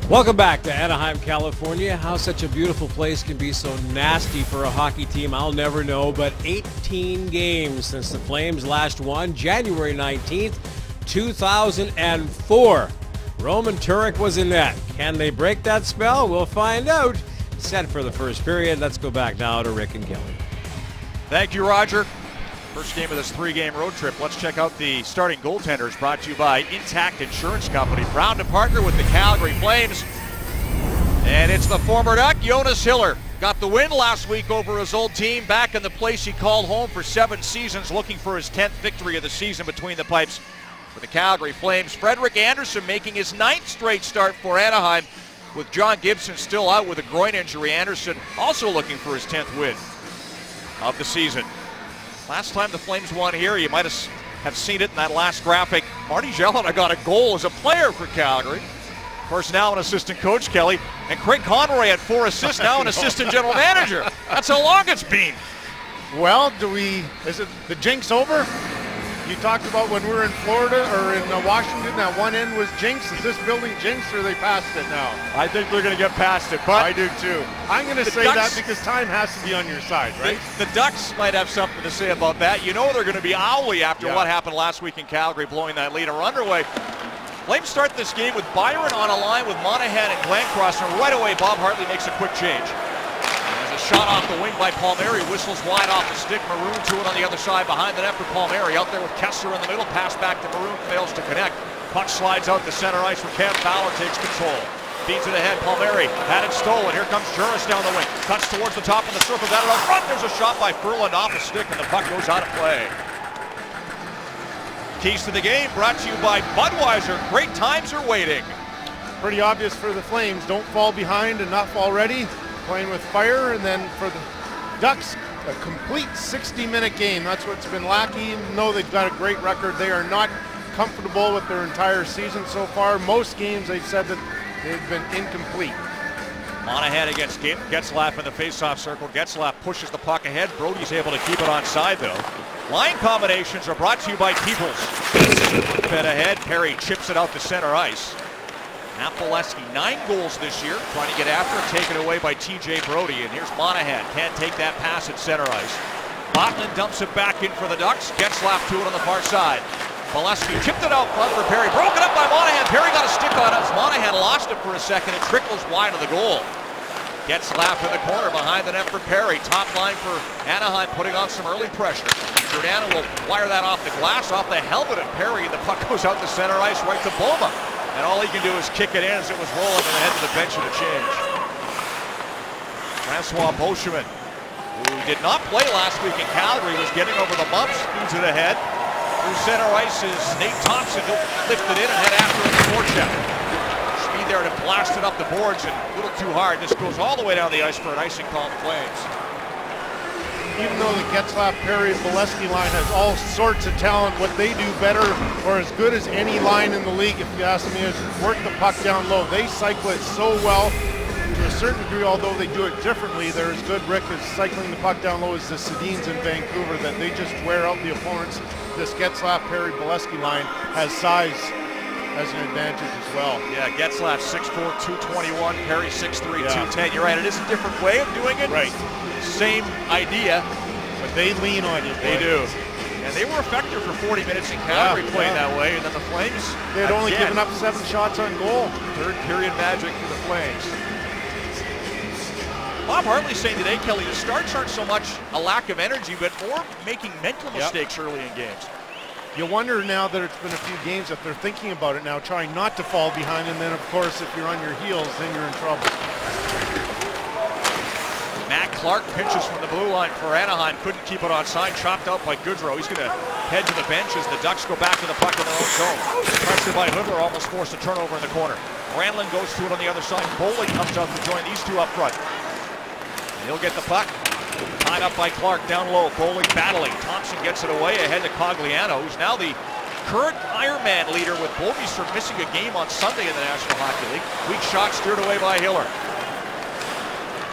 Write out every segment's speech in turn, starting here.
Welcome back to Anaheim, California. How such a beautiful place can be so nasty for a hockey team, I'll never know. But 18 games since the Flames last won, January 19th, 2004. Roman Turek was in net. Can they break that spell? We'll find out. Set for the first period. Let's go back now to Rick and Kelly. Thank you, Roger. First game of this three-game road trip. Let's check out the starting goaltenders, brought to you by Intact Insurance Company. Proud to partner with the Calgary Flames. And it's the former Duck, Jonas Hiller. Got the win last week over his old team, back in the place he called home for 7 seasons, looking for his 10th victory of the season between the pipes for the Calgary Flames. Frederik Andersen making his 9th straight start for Anaheim, with John Gibson still out with a groin injury. Andersen also looking for his 10th win of the season. Last time the Flames won here, you might have seen it in that last graphic. Marty Gelinas got a goal as a player for Calgary. Of course, now an assistant coach, Kelly. And Craig Conroy had 4 assists, now an assistant general manager. That's how long it's been. Well, is it the jinx over? You talked about when we were in Florida or in Washington, that one end was jinx. Is this building jinx, or they passed it now? I think they're going to get past it, but I do too. I'm going to say that because time has to be on your side, right? The Ducks might have something to say about that. You know they're going to be owly after what happened last week in Calgary, blowing that lead. We're underway. Flames start this game with Byron on a line with Monahan and Glencross, and right away Bob Hartley makes a quick change. Shot off the wing by Palmieri, whistles wide off the stick. Maroon to it on the other side, behind the net for Palmieri. Out there with Kessler in the middle, pass back to Maroon, fails to connect. Puck slides out to center ice where Cam Fowler takes control. Feeds it ahead, Palmieri had it stolen. Here comes Juris down the wing. Cuts towards the top of the circle, got it out front. There's a shot by Ferland off the stick, and the puck goes out of play. Keys to the game brought to you by Budweiser. Great times are waiting. Pretty obvious for the Flames. Don't fall behind and not fall ready. Playing with fire, and then for the Ducks, a complete 60-minute game. That's what's been lacking. Even though they've got a great record, they are not comfortable with their entire season so far. Most games they've said that they've been incomplete. Monahan against Getzlaf in the face-off circle. Getzlaf pushes the puck ahead. Brody's able to keep it onside, though. Line combinations are brought to you by Peoples. Fed ahead, Perry chips it out to center ice. Matt Bolesky, 9 goals this year, trying to get after it, taken away by TJ Brody. And here's Monahan, can't take that pass at center ice. Motlin dumps it back in for the Ducks, Getzlaf to it on the far side. Bolesky chipped it out front for Perry, broken up by Monahan. Perry got a stick on it. Monahan lost it for a second, it trickles wide of the goal. Getzlaf in the corner behind the net for Perry. Top line for Anaheim, putting on some early pressure. Giordano will wire that off the glass, off the helmet of Perry, and the puck goes out to center ice right to Boma. And all he can do is kick it in as it was rolling to the head of the bench of the change. Francois Beauchemin, who did not play last week in Calgary, was getting over the bumps, feeds it ahead. Through center ice is Nate Thompson, who lifted in and head after it the forecheck. Speed there to blast it up the boards, and a little too hard. This goes all the way down the ice for an icing call to Flames. Even though the Getzlaf, Perry, and Bolesky line has all sorts of talent, what they do better, or as good as any line in the league, if you ask me, is work the puck down low. They cycle it so well, to a certain degree, although they do it differently. They're as good, Rick, as cycling the puck down low as the Sedins in Vancouver, that they just wear out the opponents. This Getzlaf, Perry, Bolesky line has size as an advantage as well. Yeah, Getzlaf 6'4", 221, Perry 6'3", 210. You're right, it is a different way of doing it. Right. Same idea. But they lean on you. They do. And they were effective for 40 minutes in Calgary playing that way, and then the Flames, they had only given up 7 shots on goal. Third period magic for the Flames. Bob Hartley saying today, Kelly, the starts aren't so much a lack of energy, but more making mental mistakes early in games. You wonder now that it's been a few games that they're thinking about it now, trying not to fall behind, and then of course if you're on your heels, then you're in trouble. Matt Clark pinches from the blue line for Anaheim, couldn't keep it onside, chopped out by Goodrow. He's going to head to the bench as the Ducks go back to the puck in their own zone. Pressure by Hoodler, almost forced a turnover in the corner. Brandlin goes to it on the other side. Bowling comes out to join these two up front. He'll get the puck. Tied up by Clark down low. Bowling battling. Thompson gets it away ahead to Cogliano, who's now the current Ironman leader with Bovistrom missing a game on Sunday in the National Hockey League. Weak shot steered away by Hiller.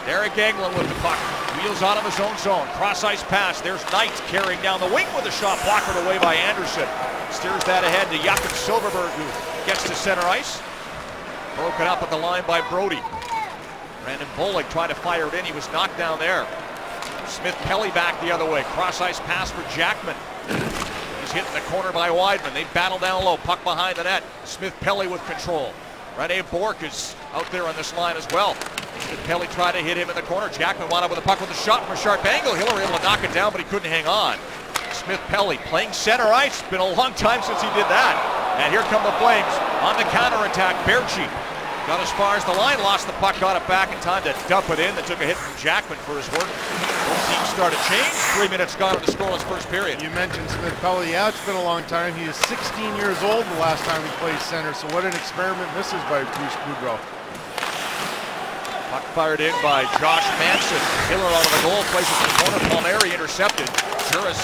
Derek Englund with the puck. Wheels out of his own zone. Cross-ice pass. There's Knight carrying down the wing with a shot. Blocked away by Andersen. Steers that ahead to Jakob Silverberg, who gets to center ice. Broken up at the line by Brody. Brandon Bollig tried to fire it in. He was knocked down there. Smith Pelly back the other way. Cross ice pass for Jackman. He's hit in the corner by Wideman. They battle down low. Puck behind the net. Smith Pelly with control. Rene Bourque is out there on this line as well. Smith Pelly tried to hit him in the corner. Jackman wound up with a puck with a shot from a sharp angle. Hiller able to knock it down, but he couldn't hang on. Smith Pelly playing center ice. It's been a long time since he did that. And here come the Flames on the counterattack. Baertschi got as far as the line, lost the puck, got it back in time to dump it in. That took a hit from Jackman for his work. Both teams start a change. 3 minutes gone in the scoreless first period. You mentioned Smith Pelly. Yeah, it's been a long time. He is 16 years old the last time he played center, so what an experiment this is by Bruce Boudreau. Puck fired in by Josh Manson. Hiller out of the goal, places in the corner. Palmieri intercepted. Juris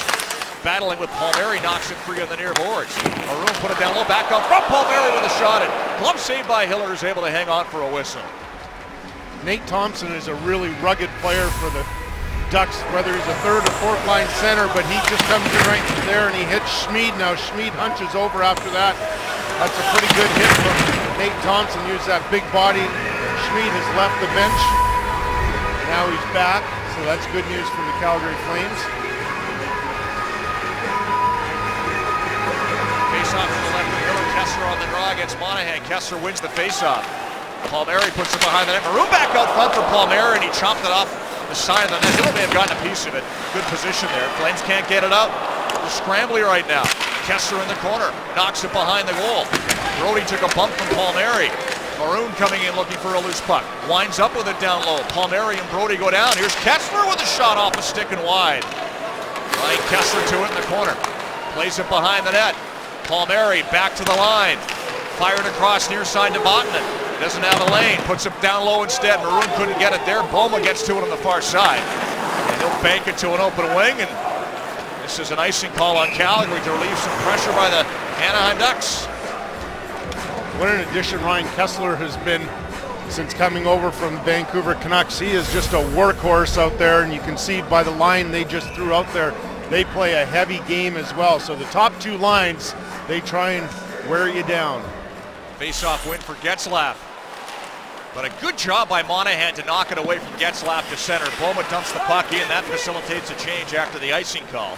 battling with Palmieri, knocks it free on the near boards. Maroon put it down low, back up from Palmieri with a shot. And glove saved by Hiller, is able to hang on for a whistle. Nate Thompson is a really rugged player for the Ducks, whether he's a third or fourth line center, but he just comes in right there and he hits Schmid. Now Schmid hunches over after that. That's a pretty good hit from Nate Thompson. Used that big body. Schmid has left the bench. Now he's back, so that's good news for the Calgary Flames. Face-off to the left of Hiller. Kessler on the draw against Monahan. Kessler wins the face-off. Palmieri puts it behind the net. Maroon back out front for Palmieri, and he chopped it off the side of the net. Hiller may have gotten a piece of it. Good position there. Flames can't get it out. They're scrambling right now. Kessler in the corner. Knocks it behind the goal. Brody took a bump from Palmieri. Maroon coming in looking for a loose puck. Winds up with it down low. Palmieri and Brody go down. Here's Kessler with a shot off a stick and wide. Ryan Kessler to it in the corner. Plays it behind the net. Palmieri back to the line. Fired across near side to Botman. Doesn't have a lane. Puts it down low instead. Maroon couldn't get it there. Boma gets to it on the far side. And he'll bank it to an open wing. And this is an icing call on Calgary to relieve some pressure by the Anaheim Ducks. What an addition Ryan Kessler has been since coming over from the Vancouver Canucks. He is just a workhorse out there, and you can see by the line they just threw out there, they play a heavy game as well. So the top two lines, they try and wear you down. Face-off win for Getzlaf. But a good job by Monahan to knock it away from Getzlaf to center. Boma dumps the puck in. That facilitates a change after the icing call.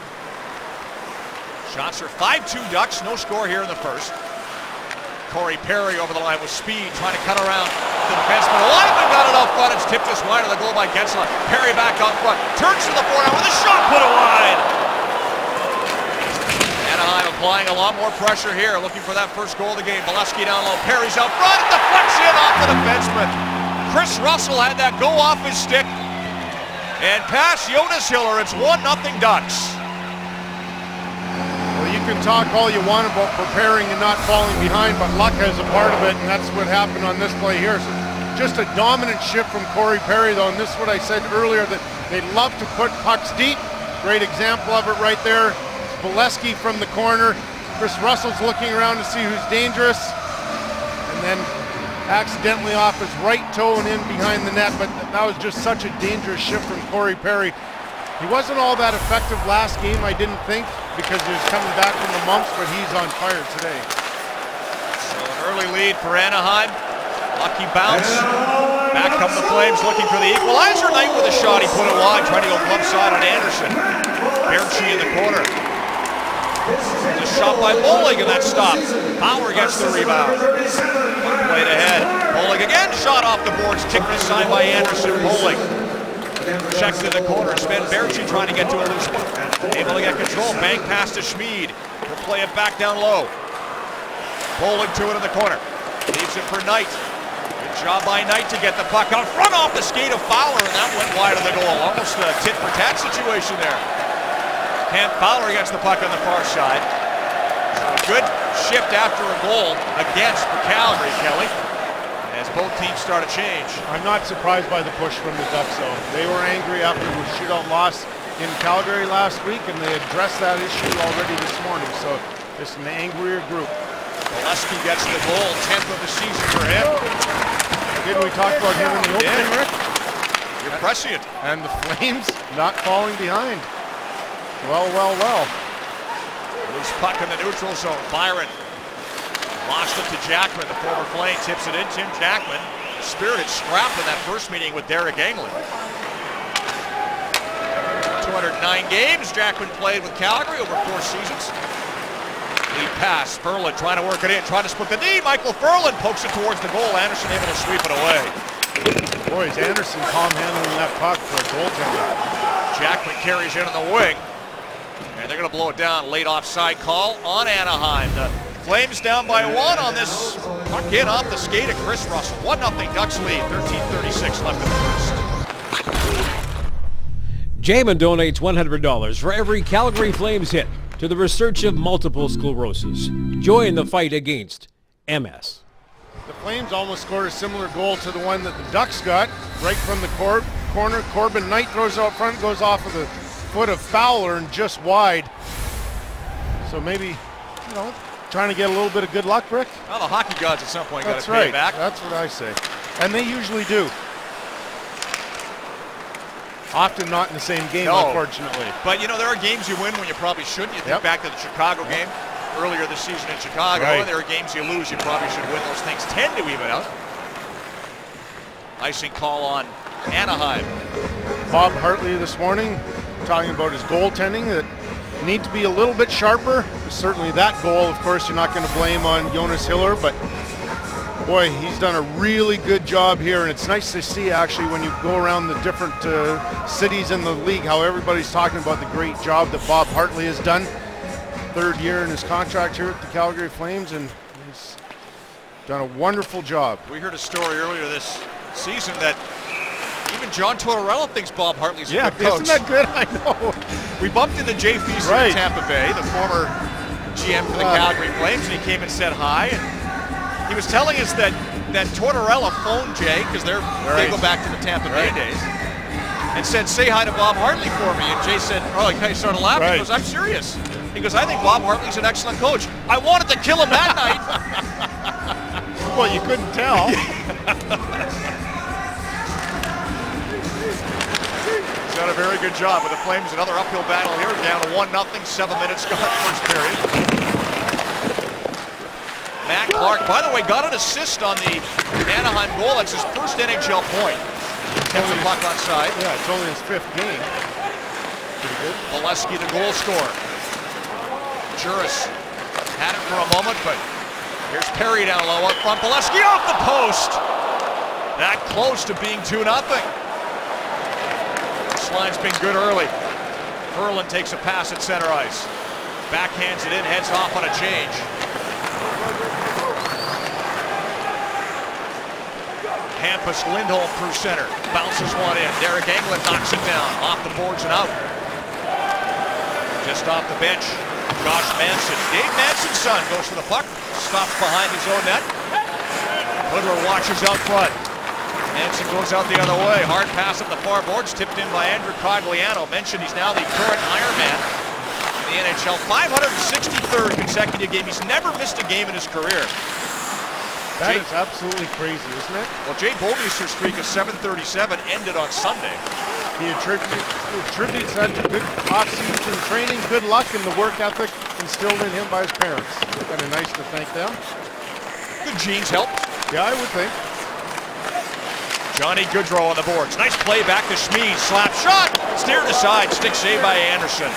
Shots are 5-2 Ducks. No score here in the first. Corey Perry over the line with speed, trying to cut around the defenseman. Wideman got it out front. It's tipped just wide of the goal by Getzlaf. Perry back out front. Turns to the forehand with a shot put it wide. Anaheim applying a lot more pressure here, looking for that first goal of the game. Bolesky down low. Perry's out front. It deflects in off the defenseman. Chris Russell had that go off his stick. And past Jonas Hiller, it's 1-0 Ducks. Well, you can talk all you want about preparing and not falling behind, but luck has a part of it, and that's what happened on this play here. So just a dominant shift from Corey Perry, though, and this is what I said earlier, that they love to put pucks deep. Great example of it right there. Bolesky from the corner. Chris Russell's looking around to see who's dangerous, and then accidentally off his right toe and in behind the net, but that was just such a dangerous shift from Corey Perry. He wasn't all that effective last game, I didn't think, because he was coming back from the mumps, but he's on fire today. So an early lead for Anaheim. Lucky bounce. Back come the Flames looking for the equalizer. Knight with a shot. He put it wide, trying to go glove side on Anderson. Baertschi in the corner. There's a shot by Bollig, and that stopped. Bauer gets the rebound. One play ahead. Bollig again, shot off the boards, kicked aside by Anderson. Bollig checks in the corner. Sven Baertschi trying to get to a loose one. Able to get control. Bank pass to Schmid. He'll play it back down low. Bollig to it in the corner. Leaves it for Knight. Good job by Knight to get the puck out front off the skate of Fowler, and that went wide of the goal. Almost a tit-for-tat situation there. Cam Fowler gets the puck on the far side. Good shift after a goal against for Calgary, Kelly, as both teams start a change. I'm not surprised by the push from the Ducks, though. They were angry after the shootout loss in Calgary last week, and they addressed that issue already this morning, so it's an angrier group. Bolesky gets the goal, 10th of the season for him. Didn't we talk about him in the opening, Rick? You're prescient. And the Flames not falling behind. Well. Loose puck in the neutral zone. Byron Lost it to Jackman, the former Flame, tips it in. Tim Jackman, spirited scrap in that first meeting with Derek Englund. 209 games Jackman played with Calgary over 4 seasons. Lead pass, Ferland trying to work it in, trying to split the knee. Michael Ferland pokes it towards the goal. Anderson able to sweep it away. Boy, is Anderson calm handling that puck for a goaltender. Jackman carries in on the wing, and they're going to blow it down. Late offside call on Anaheim. The Flames down by 1 on this puck in off the skate of Chris Russell. 1-0 Ducks lead, 13:36 left in the first. Jamin donates $100 for every Calgary Flames hit to the research of multiple sclerosis. Join the fight against MS. The Flames almost scored a similar goal to the one that the Ducks got, right from the corner. Corbin Knight throws out front, goes off of the foot of Fowler and just wide. So maybe, trying to get a little bit of good luck, Rick. Well, the hockey gods at some point got to pay it back. That's what I say. And they usually do. Often not in the same game, unfortunately. But, there are games you win when you probably shouldn't. You think back to the Chicago game earlier this season in Chicago. Right. And there are games you lose, you probably should win. Those things tend to even out. Icing call on Anaheim. Bob Hartley this morning talking about his goaltending that need to be a little bit sharper. Certainly that goal, of course, you're not going to blame on Jonas Hiller, but boy, he's done a really good job here, and it's nice to see actually when you go around the different cities in the league how everybody's talking about the great job that Bob Hartley has done. 3rd year in his contract here at the Calgary Flames, and he's done a wonderful job. We heard a story earlier this season that even John Tortorella thinks Bob Hartley's a good coach. Isn't that good? I know. We bumped into Jay Feaster in Tampa Bay, the former GM for the Calgary Flames, and he came and said hi. And he was telling us that Tortorella phoned Jay, because they go back to the Tampa Bay days, and said, "Say hi to Bob Hartley for me." And Jay said, he kind of started laughing. He goes, "I'm serious." He goes, "I think Bob Hartley's an excellent coach. I wanted to kill him that night." Well, you couldn't tell. He's done a very good job with the Flames. Another uphill battle here, down to 1-0, 7 minutes gone, first period. Matt Clark, by the way, got an assist on the Anaheim goal. That's his first NHL point. Gets the puck onside. Yeah, it's only his 5th game. Pretty good. Bolesky, the goal scorer. Juris had it for a moment, but here's Perry down low up front. Bolesky off the post. That close to being 2-0. This line's been good early. Ferland takes a pass at center ice. Backhands it in, heads off on a change. Hampus Lindholm through center. Bounces one in. Derek Englund knocks it down. Off the boards and out. Just off the bench, Josh Manson. Dave Manson's son goes to the puck. Stops behind his own net. Woodrow watches out front. Manson goes out the other way. Hard pass at the far boards. Tipped in by Andrew Cogliano. Mentioned he's now the current Ironman in the NHL. 563rd consecutive game. He's never missed a game in his career. That is absolutely crazy, isn't it? Well, Jay Bouwmeester's streak of 737 ended on Sunday. He attributes that to good off-season training, good luck, and the work ethic instilled in him by his parents. Kind of nice to thank them. Good genes helped. Yeah, I would think. Johnny Gaudreau on the boards. Nice play back to Schmid. Slap shot. Steered aside. Stick save by Anderson.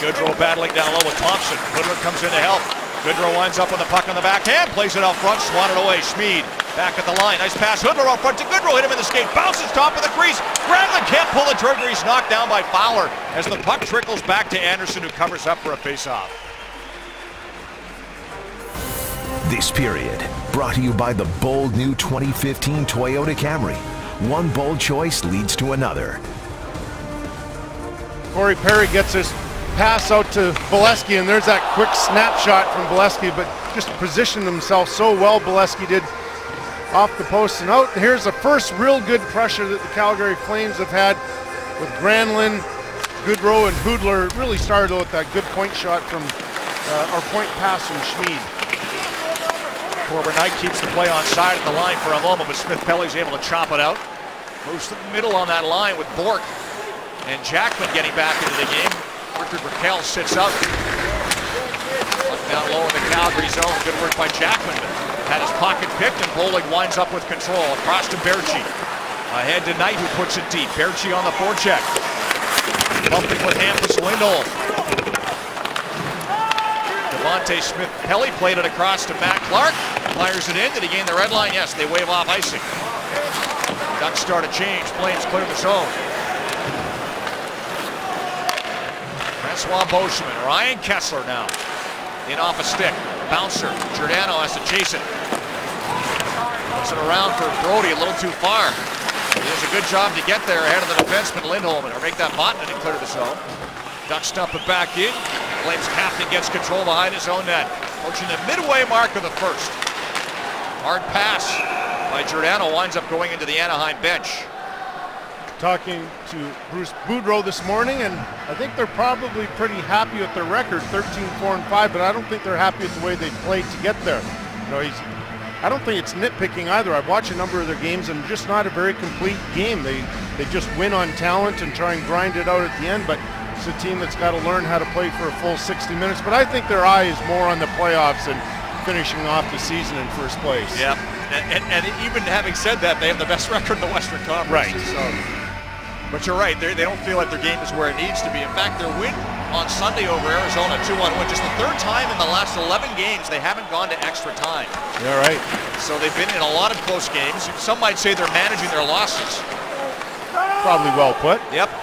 Gaudreau battling down low with Thompson. Woodward comes in to help. Gaudreau winds up with the puck on the backhand. Plays it out front. Swatted away. Schmid back at the line. Nice pass. Hoodler out front to Gaudreau. Hit him in the skate. Bounces top of the crease. Granlund can't pull the trigger. He's knocked down by Fowler as the puck trickles back to Anderson, who covers up for a faceoff. This period brought to you by the bold new 2015 Toyota Camry. One bold choice leads to another. Corey Perry gets his pass out to Bolesky, and there's that quick snapshot from Bolesky, but just positioned himself so well, Bolesky did, off the post and out. Here's the first real good pressure that the Calgary Flames have had with Granlund, Gaudreau, and Hoodler. Really started with that good point shot from, or point pass from Schmid. Corbin Knight keeps the play on side of the line for a moment, but Smith-Pelly's able to chop it out. Moves to the middle on that line with Bourque and Jackman getting back into the game. Richard Raquel sits up. Down low in the Calgary zone. Good work by Jackman. Had his pocket picked, and Bollig winds up with control. Across to Berchi. Ahead to Knight, who puts it deep. Berchi on the forecheck. Bumping with Hampus Lindholm. Devontae Smith-Pelly played it across to Matt Clark. Fires it in. Did he gain the red line? Yes, they wave off icing. Ducks start a change. Flames clear the zone. Francois Beauchemin. Ryan Kesler now. In off a stick. Bouncer. Giordano has to chase it. Puts it around for Brodie a little too far. He does a good job to get there ahead of the defenseman Lindholm or make that button and clear the zone. Ducks dump it back in. Flames captain gets control behind his own net. Approaching the midway mark of the first. Hard pass by Giordano winds up going into the Anaheim bench. Talking to Bruce Boudreau this morning, and I think they're probably pretty happy with their record, 13-4-5, but I don't think they're happy with the way they played to get there. You know, I don't think it's nitpicking either. I've watched a number of their games and just not a very complete game. They just win on talent and try and grind it out at the end, but it's a team that's got to learn how to play for a full 60 minutes. But I think their eye is more on the playoffs and finishing off the season in first place. Yeah, and even having said that, they have the best record in the Western Conference. Right. So. But you're right, they don't feel like their game is where it needs to be. In fact, their win on Sunday over Arizona, 2-1 win, just the third time in the last 11 games they haven't gone to extra time. Yeah, right. So they've been in a lot of close games. Some might say they're managing their losses. Probably well put. Yep.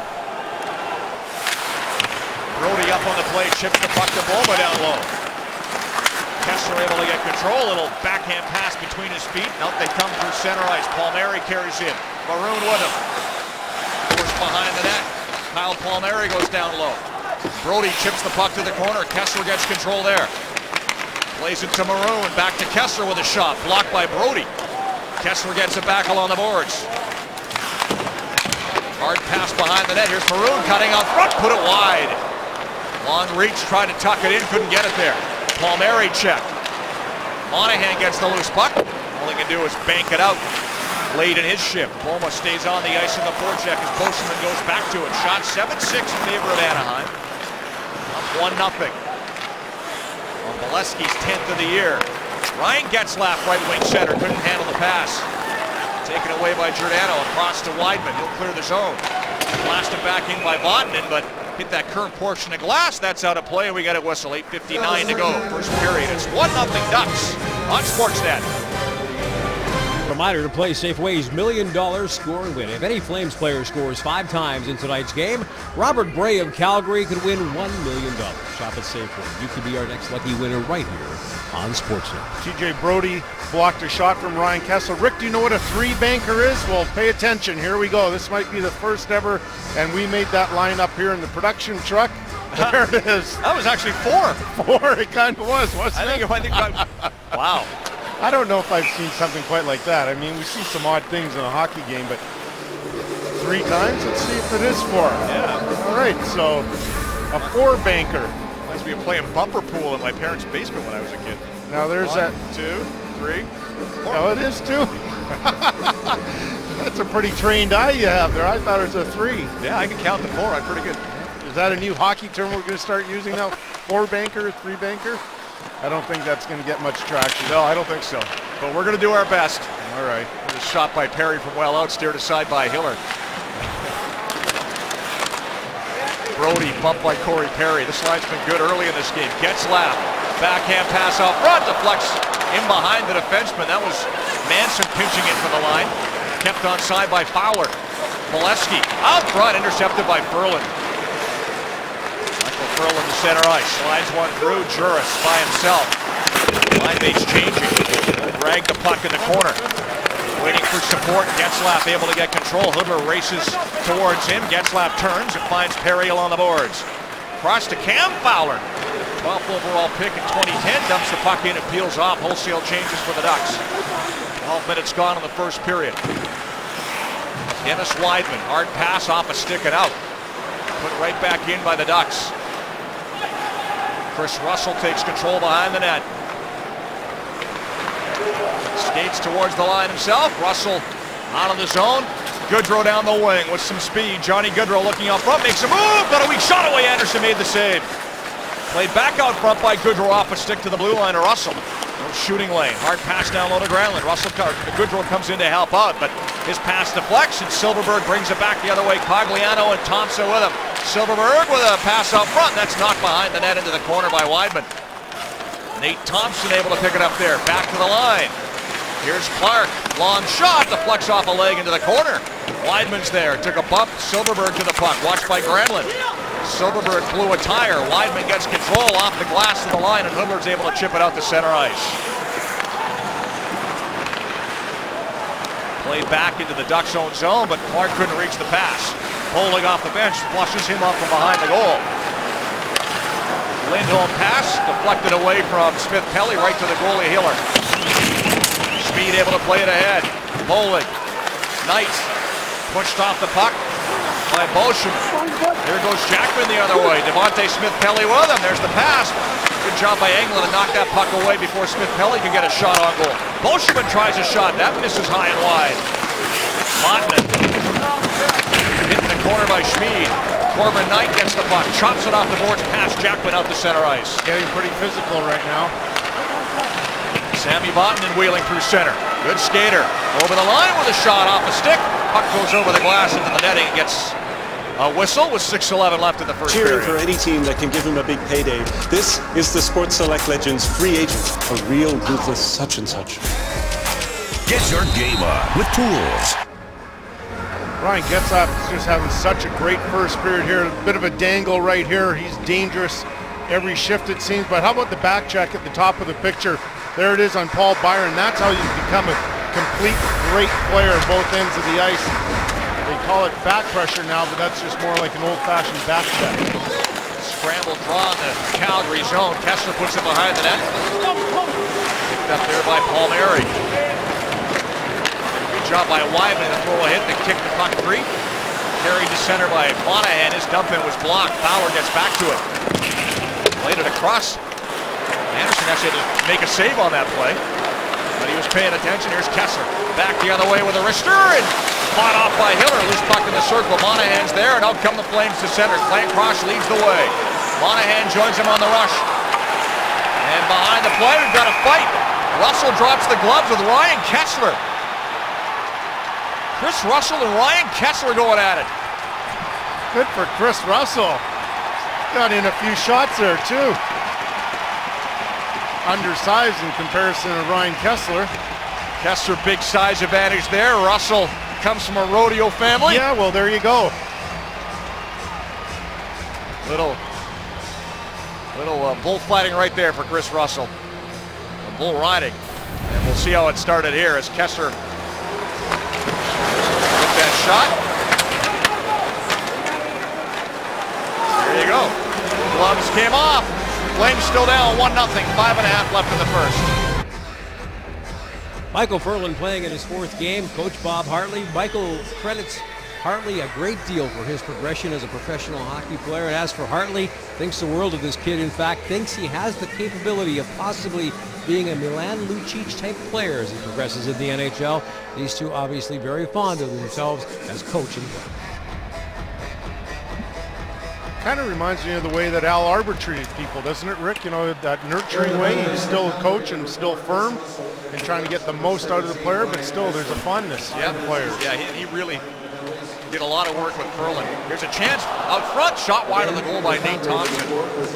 Brodie up on the play, chips the puck to Boma down low. Kesler able to get control, a little backhand pass between his feet. Nope, they come through center ice. Palmieri carries in. Maroon with him. Behind the net. Kyle Palmieri goes down low. Brodie chips the puck to the corner. Kesler gets control there. Plays it to Maroon. Back to Kesler with a shot. Blocked by Brodie. Kesler gets it back along the boards. Hard pass behind the net. Here's Maroon cutting out front. Put it wide. Long reach. Tried to tuck it in. Couldn't get it there. Palmieri check. Monahan gets the loose puck. All he can do is bank it out. Late in his shift. Boma stays on the ice in the forecheck as Beauchemin goes back to it. Shot 7-6 in favor of Anaheim. Up 1-0. On Bolesky's 10th of the year. Ryan Getzlaf, right wing center, couldn't handle the pass. Taken away by Giordano across to Weidman. He'll clear the zone. Blasted back in by Vatanen, but hit that curved portion of glass. That's out of play, and we got a whistle. 8:59 to go. First period. It's 1-0 Ducks on Sportsnet. Reminder to play Safeway's $1 million score and win. If any Flames player scores 5 times in tonight's game, Robert Bray of Calgary could win $1 million. Shop at Safeway. You could be our next lucky winner right here on Sportsnet. TJ Brodie blocked a shot from Ryan Kesler. Rick, do you know what a 3-banker is? Well, pay attention. Here we go. This might be the first ever, and we made that line up here in the production truck. There it is. That was actually 4. 4, it kind of was, wasn't it? Wow. I don't know if I've seen something quite like that. I mean, we see some odd things in a hockey game, but 3 times? Let's see if it is 4. Yeah. All right, so a 4-banker. Reminds me of playing bumper pool in my parents' basement when I was a kid. Now there's 1, that. 2, 3, 4. Oh, it is 2. That's a pretty trained eye you have there. I thought it was a 3. Yeah, I can count to 4. I'm pretty good. Is that a new hockey term we're going to start using now? 4-banker, 3-banker? I don't think that's going to get much traction. No, I don't think so. But we're going to do our best. All right. A shot by Perry from well out, steered aside by Hiller. Brodie bumped by Corey Perry. This line's been good early in this game. Getzlaf, backhand pass out front, deflects in behind the defenseman. That was Manson pinching in for the line. Kept on side by Fowler. Bolesky out front, intercepted by Ferland. Ferland to center ice, slides one through. Juris by himself. Line mates changing. Drag the puck in the corner. Waiting for support. Getzlaf able to get control. Hoover races towards him. Getzlaf turns and finds Perry along the boards. Cross to Cam Fowler. 12th overall pick in 2010. Dumps the puck in and peels off. Wholesale changes for the Ducks. 12 minutes gone in the first period. Dennis Weidman. Hard pass off a stick and out. Put right back in by the Ducks. Chris Russell takes control behind the net. Skates towards the line himself. Russell out of the zone. Goodrow down the wing with some speed. Johnny Goodrow looking out front, makes a move, got a weak shot away. Anderson made the save. Played back out front by Goodrow off a stick to the blue line to Russell. No shooting lane. Hard pass down low to Granlund. Goodrow comes in to help out, but his pass deflects and Silfverberg brings it back the other way. Cogliano and Thompson with him. Silfverberg with a pass out front. That's knocked behind the net into the corner by Weidman. Nate Thompson able to pick it up there. Back to the line. Here's Clark. Long shot. Deflects off a leg into the corner. Weidman's there. Took a bump. Silfverberg to the puck. Watched by Granlund. Silfverberg blew a tire. Weidman gets control off the glass of the line, and Hoodler's able to chip it out to center ice. Played back into the Ducks' own zone, but Clark couldn't reach the pass. Holding off the bench, flushes him up from behind the goal. Lindholm pass, deflected away from Smith Pelly right to the goalie Hiller. Speed able to play it ahead. Bowling. Knight pushed off the puck by Beauchemin. Here goes Jackman the other way. Devontae Smith Pelly with him. There's the pass. Good job by Englund to knock that puck away before Smith Pelly can get a shot on goal. Beauchemin tries a shot. That misses high and wide. Montman hit in the corner by Schmid. Corbin Knight gets the puck. Chops it off the boards past Jackman out to center ice. Getting pretty physical right now. Sammy Vatanen wheeling through center. Good skater. Over the line with a shot off a stick. Puck goes over the glass into the netting and gets a whistle with 6:11 left in the first Cheering period. for any team that can give him a big payday. This is the Sports Select Legends free agent, a real ruthless such and such. Get your game on with Tools. Ryan Getzlaf is just having such a great first period here. A bit of a dangle right here. He's dangerous every shift it seems. But how about the back check at the top of the picture? There it is on Paul Byron. That's how you become a complete great player on both ends of the ice. They call it back pressure now, but that's just more like an old-fashioned back check. Scramble draw in the Calgary zone. Kessler puts it behind the net. Picked up there by Palmieri. Good job by Weidman to throw a hit to kick the puck free. Carried to center by Monahan. His dump in was blocked. Fowler gets back to it. Played it across. Anderson actually had to make a save on that play, but he was paying attention. Here's Kessler. Back the other way with a wrister and fought off by Hiller. Loose puck in the circle. Monahan's there, and out come the Flames to center. Clank Cross leads the way. Monahan joins him on the rush. And behind the play, we've got a fight. Russell drops the gloves with Ryan Kessler. Chris Russell and Ryan Kessler going at it. Good for Chris Russell. Got in a few shots there, too. Undersized in comparison to Ryan Kessler. Kessler, big size advantage there. Russell comes from a rodeo family. Yeah, well, there you go. Little bullfighting right there for Chris Russell. Bull riding. And we'll see how it started here as Kessler took that shot. There you go. Gloves came off. Flames still down 1-0. 5.5 left in the first. Michael Ferland playing in his fourth game. Coach Bob Hartley. Michael credits Hartley a great deal for his progression as a professional hockey player. And as for Hartley, thinks the world of this kid. In fact, thinks he has the capability of possibly being a Milan Lucic type player as he progresses in the NHL. These two obviously very fond of themselves as coach and player. Kind of reminds me of the way that Al Arbor treated people, doesn't it, Rick? You know, that nurturing way. He's still a coach and still firm and trying to get the most out of the player, but still there's a fondness in the players. Yeah, he really did a lot of work with Ferland. Here's a chance out front, shot wide on the goal by Nate Thompson.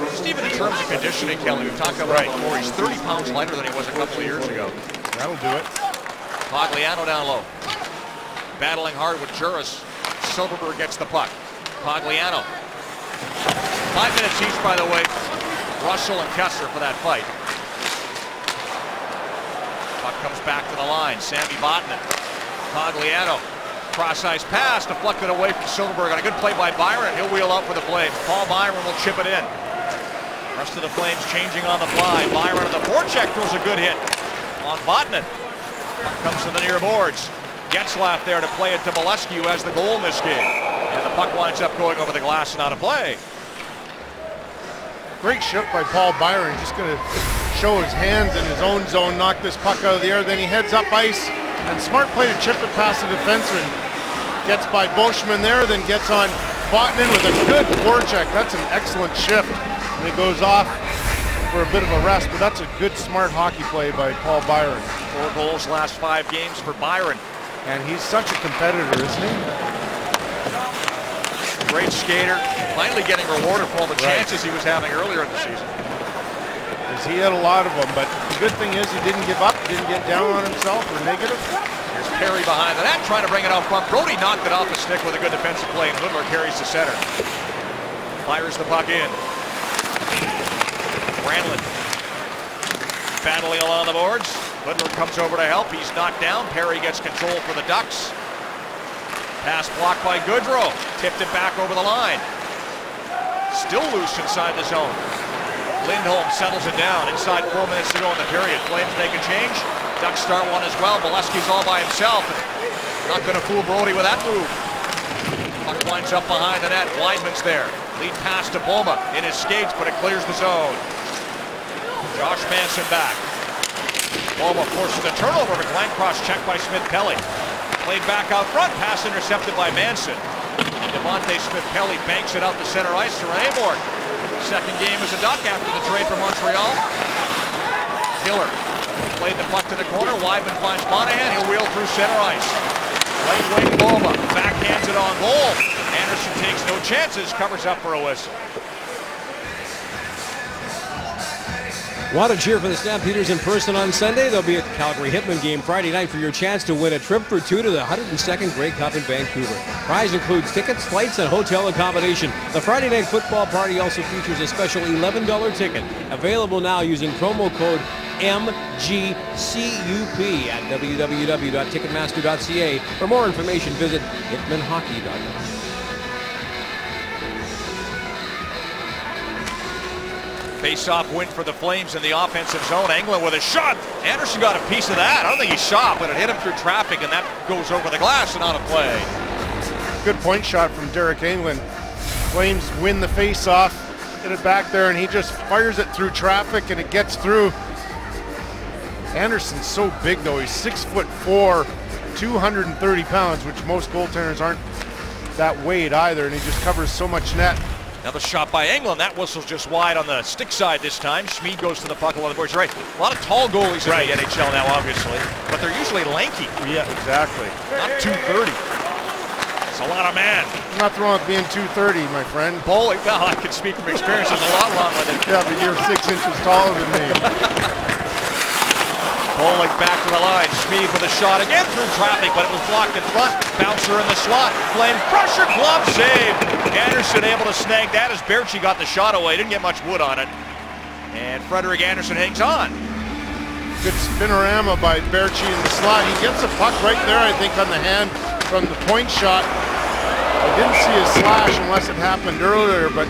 Just even in terms of conditioning, Kelly, we've talked about it before. He's 30 pounds lighter than he was a couple of years ago. That'll do it. Cogliano down low. Battling hard with Juris. Silfverberg gets the puck. Cogliano. 5 minutes each, by the way. Russell and Kessler for that fight. Puck comes back to the line. Sammy Vatanen. Cogliano. Cross-ice pass deflected away from Silfverberg on a good play by Byron. He'll wheel out for the Flames. Paul Byron will chip it in. Rest of the Flames changing on the fly. Byron on the forecheck throws a good hit on Vatanen. Puck comes to the near boards. Getzlaf there to play it to Molesky, who has the goal in this game. And the puck winds up going over the glass and out of play. Great shift by Paul Byron. Just going to show his hands in his own zone, knock this puck out of the air. Then he heads up ice, and smart play to chip it past the defenseman. Gets by Beauchemin there, then gets on Vatanen with a good forecheck. That's an excellent shift and it goes off for a bit of a rest, but that's a good, smart hockey play by Paul Byron. 4 goals last 5 games for Byron. And he's such a competitor, isn't he? Great skater, finally getting rewarded for all the chances he was having earlier in the season. Because he had a lot of them, but the good thing is he didn't give up, didn't get down on himself or negative. Here's Perry behind the net, trying to bring it out front. Brody knocked it off the stick with a good defensive play, and Littler carries to center. Fires the puck in. Granlund battling along the boards. Littler comes over to help. He's knocked down. Perry gets control for the Ducks. Pass blocked by Goodrow. Tipped it back over the line. Still loose inside the zone. Lindholm settles it down. Inside 4 minutes to go in the period. Flames make a change. Ducks start one as well. Bolesky's all by himself. Not going to fool Brody with that move. Puck winds up behind the net. Wideman's there. Lead pass to Boma. In his skates, but it clears the zone. Josh Manson back. Boma forces a turnover, but Glencross checked by Smith-Pelly. Played back out front. Pass intercepted by Manson. And Devontae Smith-Pelly banks it out to center ice to Rene Morton. Second game as a Duck after the trade for Montreal. Hiller played the puck to the corner. Wideman finds Monahan. He'll wheel through center ice. Right wing Boma backhands it on goal. Anderson takes no chances. Covers up for a whistle. Want to cheer for the Stampeders in person on Sunday? They'll be at the Calgary Hitman game Friday night for your chance to win a trip for 2 to the 102nd Grey Cup in Vancouver. Prize includes tickets, flights, and hotel accommodation. The Friday night football party also features a special $11 ticket, available now using promo code MGCUP at www.ticketmaster.ca. For more information, visit hitmanhockey.com. Face-off win for the Flames in the offensive zone. Englund with a shot. Anderson got a piece of that. I don't think he shot, but it hit him through traffic, and that goes over the glass and out of play. Good point shot from Derek Englund. Flames win the face-off, get it back there, and he just fires it through traffic, and it gets through. Anderson's so big, though. He's 6'4", 230 pounds, which most goaltenders aren't that weight either, and he just covers so much net. Another shot by Englund. That whistle's just wide on the stick side this time. Schmid goes to the puck along the boards. Right. A lot of tall goalies in the NHL now, obviously. But they're usually lanky. Yeah, exactly. Not 230. It's a lot of man. Nothing wrong with being 230, my friend. Bowling, well, I can speak from experience. There's a lot wrong with it. Yeah, but you're 6 inches taller than me. Bowling back to the line. Schmid with a shot again through traffic, but it was blocked in front. Bouncer in the slot. Flame crusher, glove save. Anderson able to snag that as Berchi got the shot away. Didn't get much wood on it. And Frederik Anderson hangs on. Good spinorama by Berchi in the slot. He gets a puck right there, I think, on the hand from the point shot. I didn't see his slash unless it happened earlier, but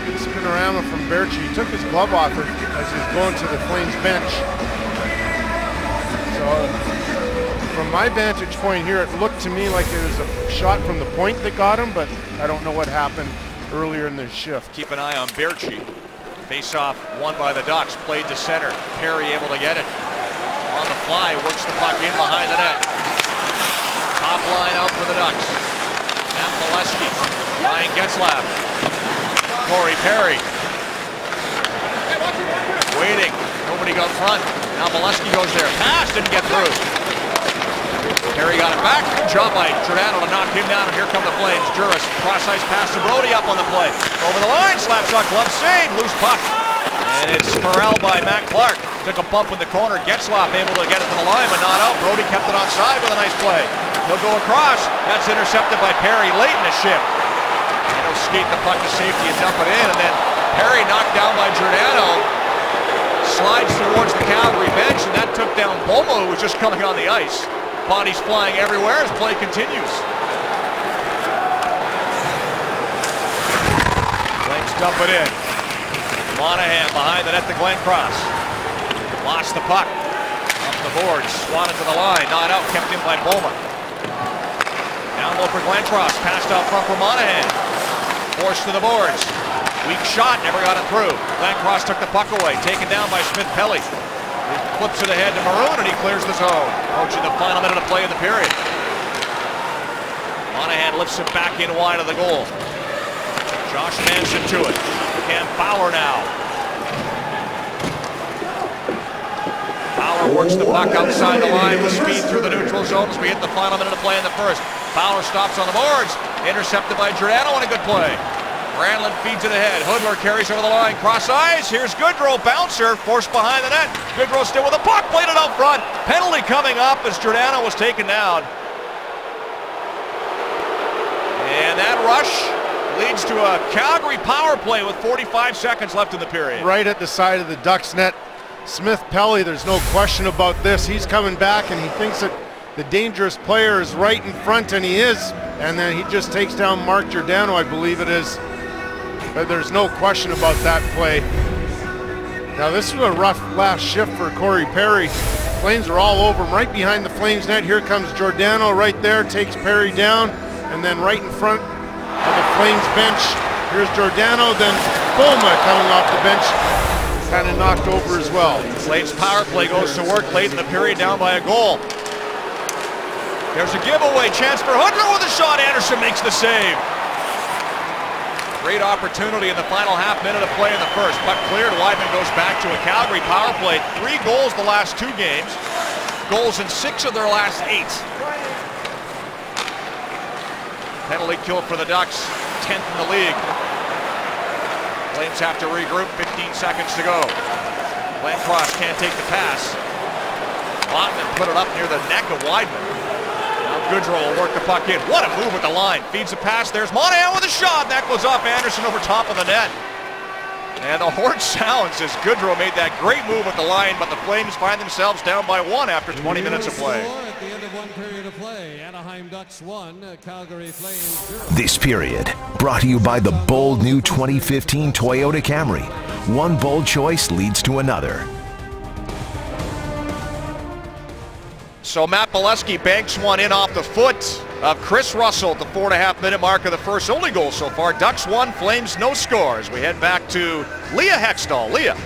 good spinorama from Berchi. He took his glove off as he was going to the Flames bench. So, from my vantage point here, it looked to me like it was a shot from the point that got him, but I don't know what happened earlier in the shift. Keep an eye on Berchi. Face-off won by the Ducks, played to center. Perry able to get it. On the fly, works the puck in behind the net. Top line out for the Ducks. Matt Bolesky, Ryan Getzlaf. Corey Perry. Waiting, nobody got front. Now Bolesky goes there. Pass, didn't get through. Perry got it back. Good job by Giordano to knock him down, and here come the Flames. Juris, cross-ice pass to Brody, up on the play. Over the line, slap shot, glove save, loose puck. And it's corralled by Matt Clark. Took a bump in the corner. Getzlaf able to get it to the line, but not out. Brody kept it onside with a nice play. He'll go across. That's intercepted by Perry late in the shift. And he'll skate the puck to safety and dump it in, and then Perry knocked down by Giordano. Slides towards the Calgary bench, and that took down Boma, who was just coming on the ice. Bodies flying everywhere as play continues. Flames dump it in. Monahan behind the net to Glencross. Lost the puck. Up the boards, swatted to the line, not out, kept in by Boma. Down low for Glencross, passed out front for Monahan. Forced to the boards. Weak shot, never got it through. Glencross took the puck away, taken down by Smith-Pelly. He flips it ahead to Maroon, and he clears the zone. Approaching the final minute of play in the period. Monahan lifts it back in wide of the goal. Josh Manson to it. Cam Fowler now. Fowler works the puck outside the line with speed through the neutral zone as we hit the final minute of play in the first. Fowler stops on the boards, intercepted by Giordano on a good play. Granlund feeds it ahead. Hoodler carries over the line, cross ice. Here's Goodrow, bouncer, forced behind the net. Goodrow still with the puck, played it out front. Penalty coming up as Giordano was taken down. And that rush leads to a Calgary power play with 45 seconds left in the period. Right at the side of the Ducks net. Smith Pelly, there's no question about this. He's coming back and he thinks that the dangerous player is right in front, and he is. And then he just takes down Mark Giordano, I believe it is. But there's no question about that play. Now this was a rough last shift for Corey Perry. Flames are all over him, right behind the Flames net. Here comes Giordano right there, takes Perry down, and then right in front of the Flames bench, here's Giordano, then Boma coming off the bench, kind of knocked over as well. Flames power play goes to work late in the period, down by a goal. There's a giveaway chance for Hoodler with a shot. Anderson makes the save. Great opportunity in the final half minute of play in the first. Puck cleared, Weidman goes back to a Calgary power play. 3 goals the last 2 games. Goals in 6 of their last 8. Penalty kill for the Ducks, 10th in the league. Flames have to regroup, 15 seconds to go. Landcross can't take the pass. Botman put it up near the neck of Weidman. Goodrow will work the puck in. What a move with the line. Feeds the pass. There's Monahan with a shot. That goes off Anderson over top of the net. And the horn sounds as Goodrow made that great move with the line, but the Flames find themselves down by 1 after 20 minutes of play. At the end of 1 period of play, Anaheim Ducks 1, Calgary Flames 0. This period brought to you by the bold new 2015 Toyota Camry. One bold choice leads to another. So Matt Bolesky banks one in off the foot of Chris Russell at the 4.5-minute mark of the first. Only goal so far. Ducks 1, Flames no scores. We head back to Leah Hextall. Leah.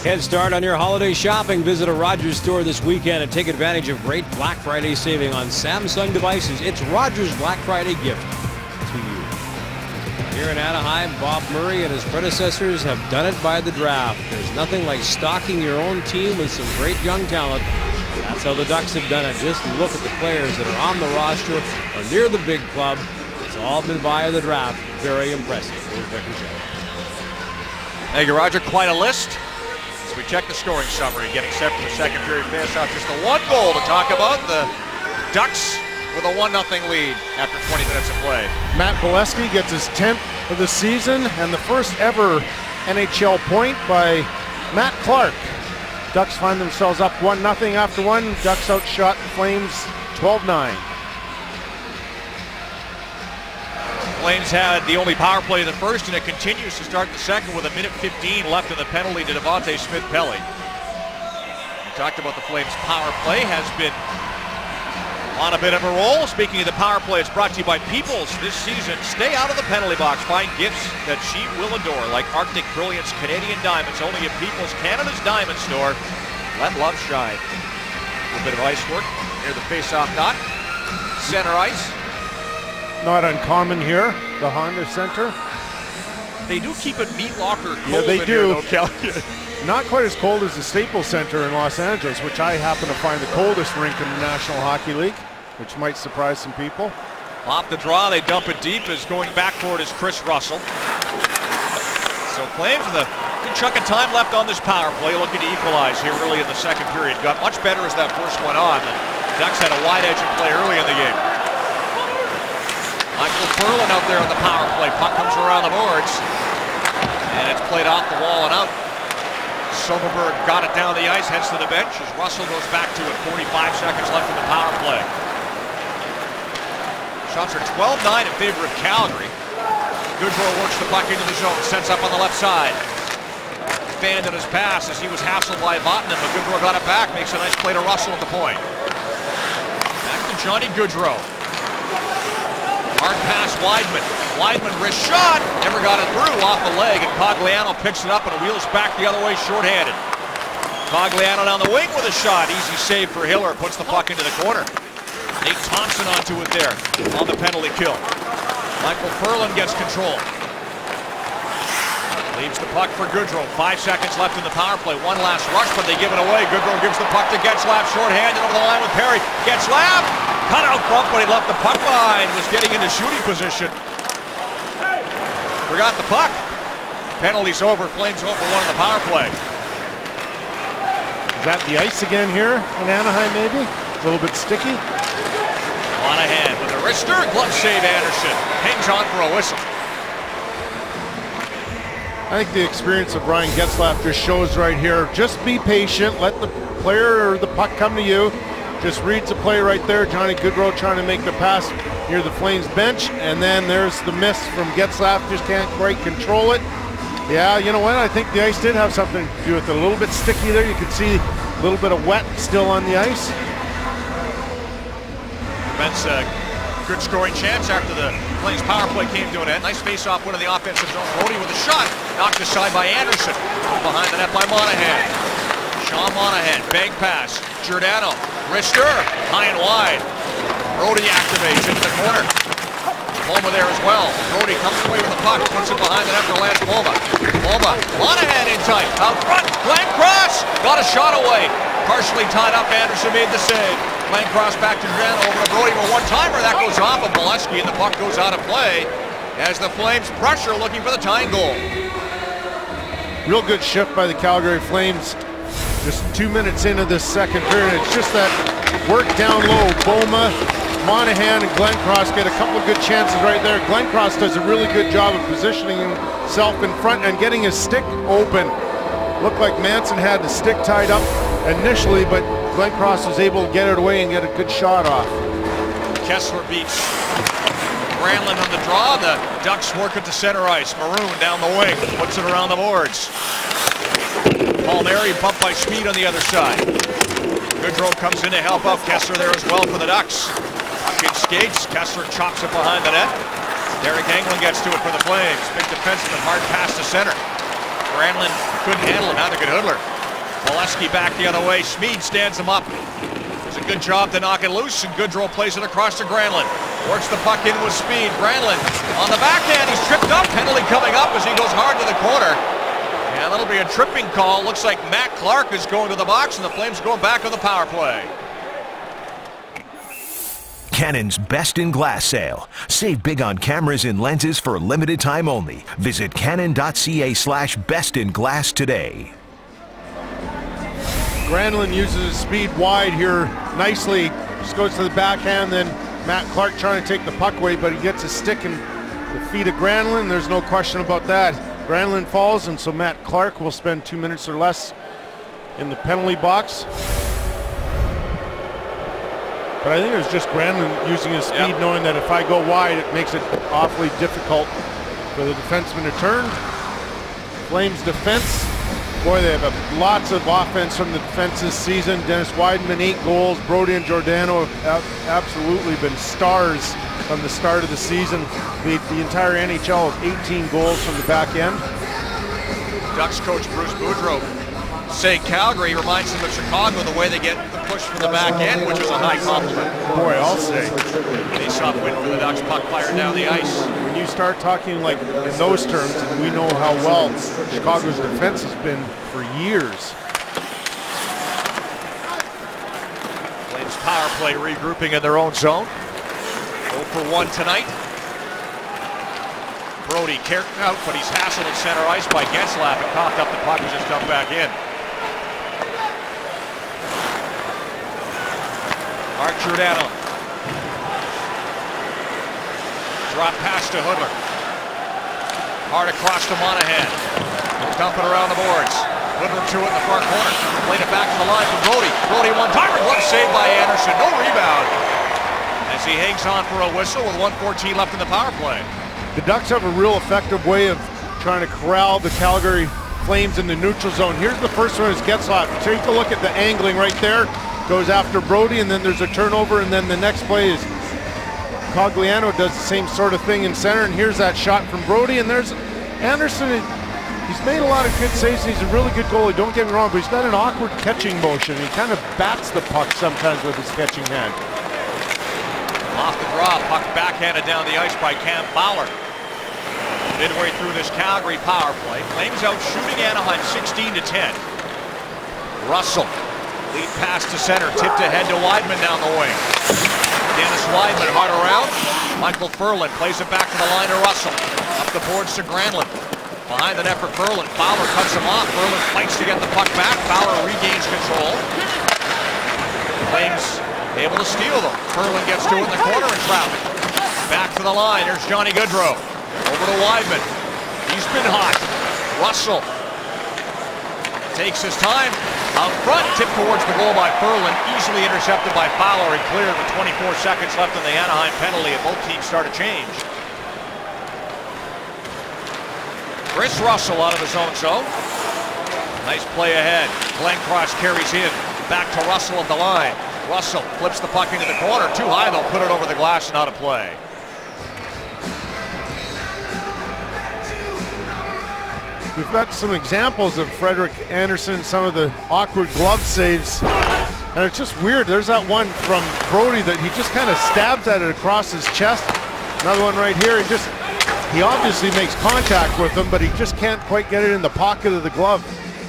Head start on your holiday shopping. Visit a Rogers store this weekend and take advantage of great Black Friday saving on Samsung devices. It's Rogers Black Friday gift to you. Here in Anaheim, Bob Murray and his predecessors have done it by the draft. There's nothing like stocking your own team with some great young talent. That's how the Ducks have done it. Just look at the players that are on the roster or near the big club. It's all been via the draft. Very impressive. Thank you, Roger. Quite a list. As we check the scoring summary, getting set for the second period faceoff. Just the 1 goal to talk about. The Ducks with a 1-0 lead after 20 minutes of play. Matt Bolesky gets his 10th of the season and the first ever NHL point by Matt Clark. Ducks find themselves up 1-0 after 1. Ducks outshot the Flames 12-9. Flames had the only power play in the first, and it continues to start the second with 1:15 left in the penalty to Devontae Smith-Pelly. We talked about the Flames power play has been on a bit of a roll. Speaking of the power play, it's brought to you by Peoples this season. Stay out of the penalty box. Find gifts that she will adore, like Arctic Brilliance Canadian Diamonds, only at Peoples, Canada's Diamond Store. Let love shine. A little bit of ice work near the face-off dot. Center ice. Not uncommon here, the Honda Center. They do keep it meat locker cold. Yeah, they in do. Here, though, Not quite as cold as the Staples Center in Los Angeles, which I happen to find the coldest rink in the National Hockey League, which might surprise some people. Off the draw, they dump it deep. As going back for it is Chris Russell. So Flames with a good chunk of time left on this power play, looking to equalize here early in the second period. Got much better as that first went on. The Ducks had a wide edge of play early in the game. Michael Ferland out there on the power play. Puck comes around the boards, and it's played off the wall and out. Silverberg got it down the ice, heads to the bench as Russell goes back to it. 45 seconds left in the power play. Shots are 12-9 in favor of Calgary. Goodrow works the puck into the zone, sets up on the left side. Abandoned his pass as he was hassled by Vatanen, but Goodrow got it back, makes a nice play to Russell at the point. Back to Johnny Goodrow. Hard pass, Weidman. Weidman wrist shot, never got it through, off the leg, and Cogliano picks it up and wheels back the other way shorthanded. Cogliano down the wing with a shot, easy save for Hiller, puts the puck into the corner. Nate Thompson onto it there on the penalty kill. Michael Ferland gets control. Leaves the puck for Goodrow. 5 seconds left in the power play. One last rush, but they give it away. Goodrow gives the puck to Getzlaf. Short-handed over the line with Perry. Getzlaf! Cut out front, but he left the puck line. Was getting into shooting position. Forgot the puck. Penalty's over. Flames over one in the power play. Is that the ice again here in Anaheim, maybe? A little bit sticky. Monahan with a wrister. Glove save Anderson. Hangs on for a whistle. I think the experience of Brian Getzlaf just shows right here. Just be patient. Let the player or the puck come to you. Just reads the play right there. Johnny Goodrow trying to make the pass near the Flames bench. And then there's the miss from Getzlaf. Just can't quite control it. Yeah, you know what? I think the ice did have something to do with it. A little bit sticky there. You can see a little bit of wet still on the ice. Prevents a good scoring chance after the Flames power play came to an end. Nice face-off win of the offensive zone. Brody with a shot. Knocked aside by Anderson. Behind the net by Monahan. Sean Monahan. Bank pass. Giordano. Wrister. High and wide. Brody activates into the corner. Loma there as well. Brody comes away with the puck. Puts it behind the net for Lance Loma. Loma. Monahan in tight. Out front. Glenn Cross. Got a shot away. Partially tied up. Anderson made the save. Glenn Cross back to Giordano over to Brody for one-timer. That goes off of Molesky, and the puck goes out of play as the Flames pressure looking for the tying goal. Real good shift by the Calgary Flames. Just 2 minutes into this second period. It's just that work down low. Boma, Monahan, and Glenn Cross get a couple of good chances right there. Glenn Cross does a really good job of positioning himself in front and getting his stick open. Looked like Manson had the stick tied up initially, but Glenn Cross was able to get it away and get a good shot off. Kessler beats Granlund on the draw. The Ducks work at the center ice. Maroon down the wing, puts it around the boards. Palmieri bumped by Speed on the other side. Goodrow comes in to help out Kessler there as well for the Ducks. Puck in skates. Kessler chops it behind the net. Derek Englund gets to it for the Flames. Big defenseman, hard pass to center. Granlund couldn't handle him. Had a good hoodler. Molesky back the other way. Speed stands him up. Does a good job to knock it loose, and Goodrow plays it across to Granlund. Works the puck in with Speed. Granlund on the backhand. He's tripped up. Penalty coming up as he goes hard to the corner. And that'll be a tripping call. Looks like Matt Clark is going to the box, and the Flames going back on the power play. Canon's Best in Glass sale. Save big on cameras and lenses for a limited time only. Visit canon.ca/bestinglass today. Granlund uses his speed wide here nicely. Just goes to the backhand, then Matt Clark trying to take the puck away, but he gets a stick in the feet of Granlund. There's no question about that. Granlund falls, and so Matt Clark will spend 2 minutes or less in the penalty box. But I think it was just Granlund using his speed, knowing that if I go wide, it makes it awfully difficult for the defenseman to turn. Flames defense. Boy, they have lots of offense from the defense this season. Dennis Wideman, 8 goals. Brody and Giordano have absolutely been stars from the start of the season. The entire NHL of 18 goals from the back end. Ducks coach Bruce Boudreau say Calgary reminds him of Chicago, the way they get the push from the back end, which is a high compliment. Boy, I'll say. Face-off win for the Ducks, puck fired down the ice. When you start talking like in those terms, and we know how well Chicago's defense has been for years. Flames power play regrouping in their own zone. 0 for 1 tonight. Brody carried out, but he's hassled at center ice by Getzlaf and coughed up the puck and just dumped back in. Mark Giordano. Drop pass to Hoodler. Hard across to Monahan. He'll dump it around the boards. Hoodler to it in the far corner. Played it back to the line for Brody. Brody one-timer. Glove save by Anderson. No rebound. As he hangs on for a whistle with 1:14 left in the power play. The Ducks have a real effective way of trying to corral the Calgary Flames in the neutral zone. Here's the first one is Getzlaf. Take a look at the angling right there. Goes after Brody, and then there's a turnover, and then the next play is Cogliano does the same sort of thing in center, and here's that shot from Brody, and there's Anderson. He's made a lot of good saves. He's a really good goalie, don't get me wrong, but he's got an awkward catching motion. He kind of bats the puck sometimes with his catching hand. Off the draw, puck backhanded down the ice by Cam Fowler. Midway through this Calgary power play. Flames out shooting Anaheim 16-10. Russell, lead pass to center, tipped ahead to Wideman down the wing. Dennis Wideman hard around. Michael Ferland plays it back to the line to Russell. Up the boards to Granlund. Behind the net for Ferland. Fowler cuts him off. Ferland fights to get the puck back. Fowler regains control. Flames able to steal them. Ferland gets to it in the corner in traffic. Back to the line. There's Johnny Gaudreau. Over to Wideman. He's been hot. Russell takes his time. Out front, tipped towards the goal by Ferland. Easily intercepted by Fowler and cleared with 24 seconds left in the Anaheim penalty, and both teams start a change. Chris Russell out of his own zone. Nice play ahead. Glenn Cross carries in. Back to Russell at the line. Russell flips the puck into the corner. Too high, though. Put it over the glass and out of play. We've got some examples of Frederik Andersen, some of the awkward glove saves. And it's just weird. There's that one from Brodie that he just kind of stabs at it across his chest. Another one right here. He obviously makes contact with him, but he just can't quite get it in the pocket of the glove.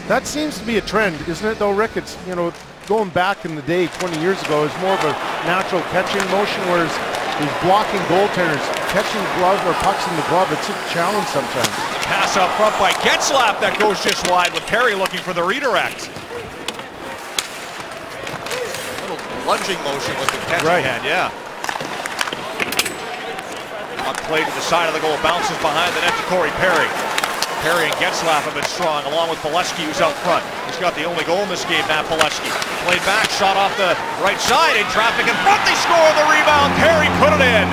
That seems to be a trend, isn't it, though, Rick? It's, you know, going back in the day, 20 years ago, it was more of a natural catching motion, whereas these blocking goaltenders, catching gloves or pucks in the glove, it's a challenge sometimes. Pass up front by Getzlaf that goes just wide with Perry looking for the redirect. A little lunging motion with the catching hand, yeah. Puck played to the side of the goal, bounces behind the net to Corey Perry. Perry and Getzlaf have been strong, along with Bolesky, who's out front. He's got the only goal in this game, Matt Bolesky. Played back, shot off the right side, in traffic in front, they score the rebound, Perry put it in.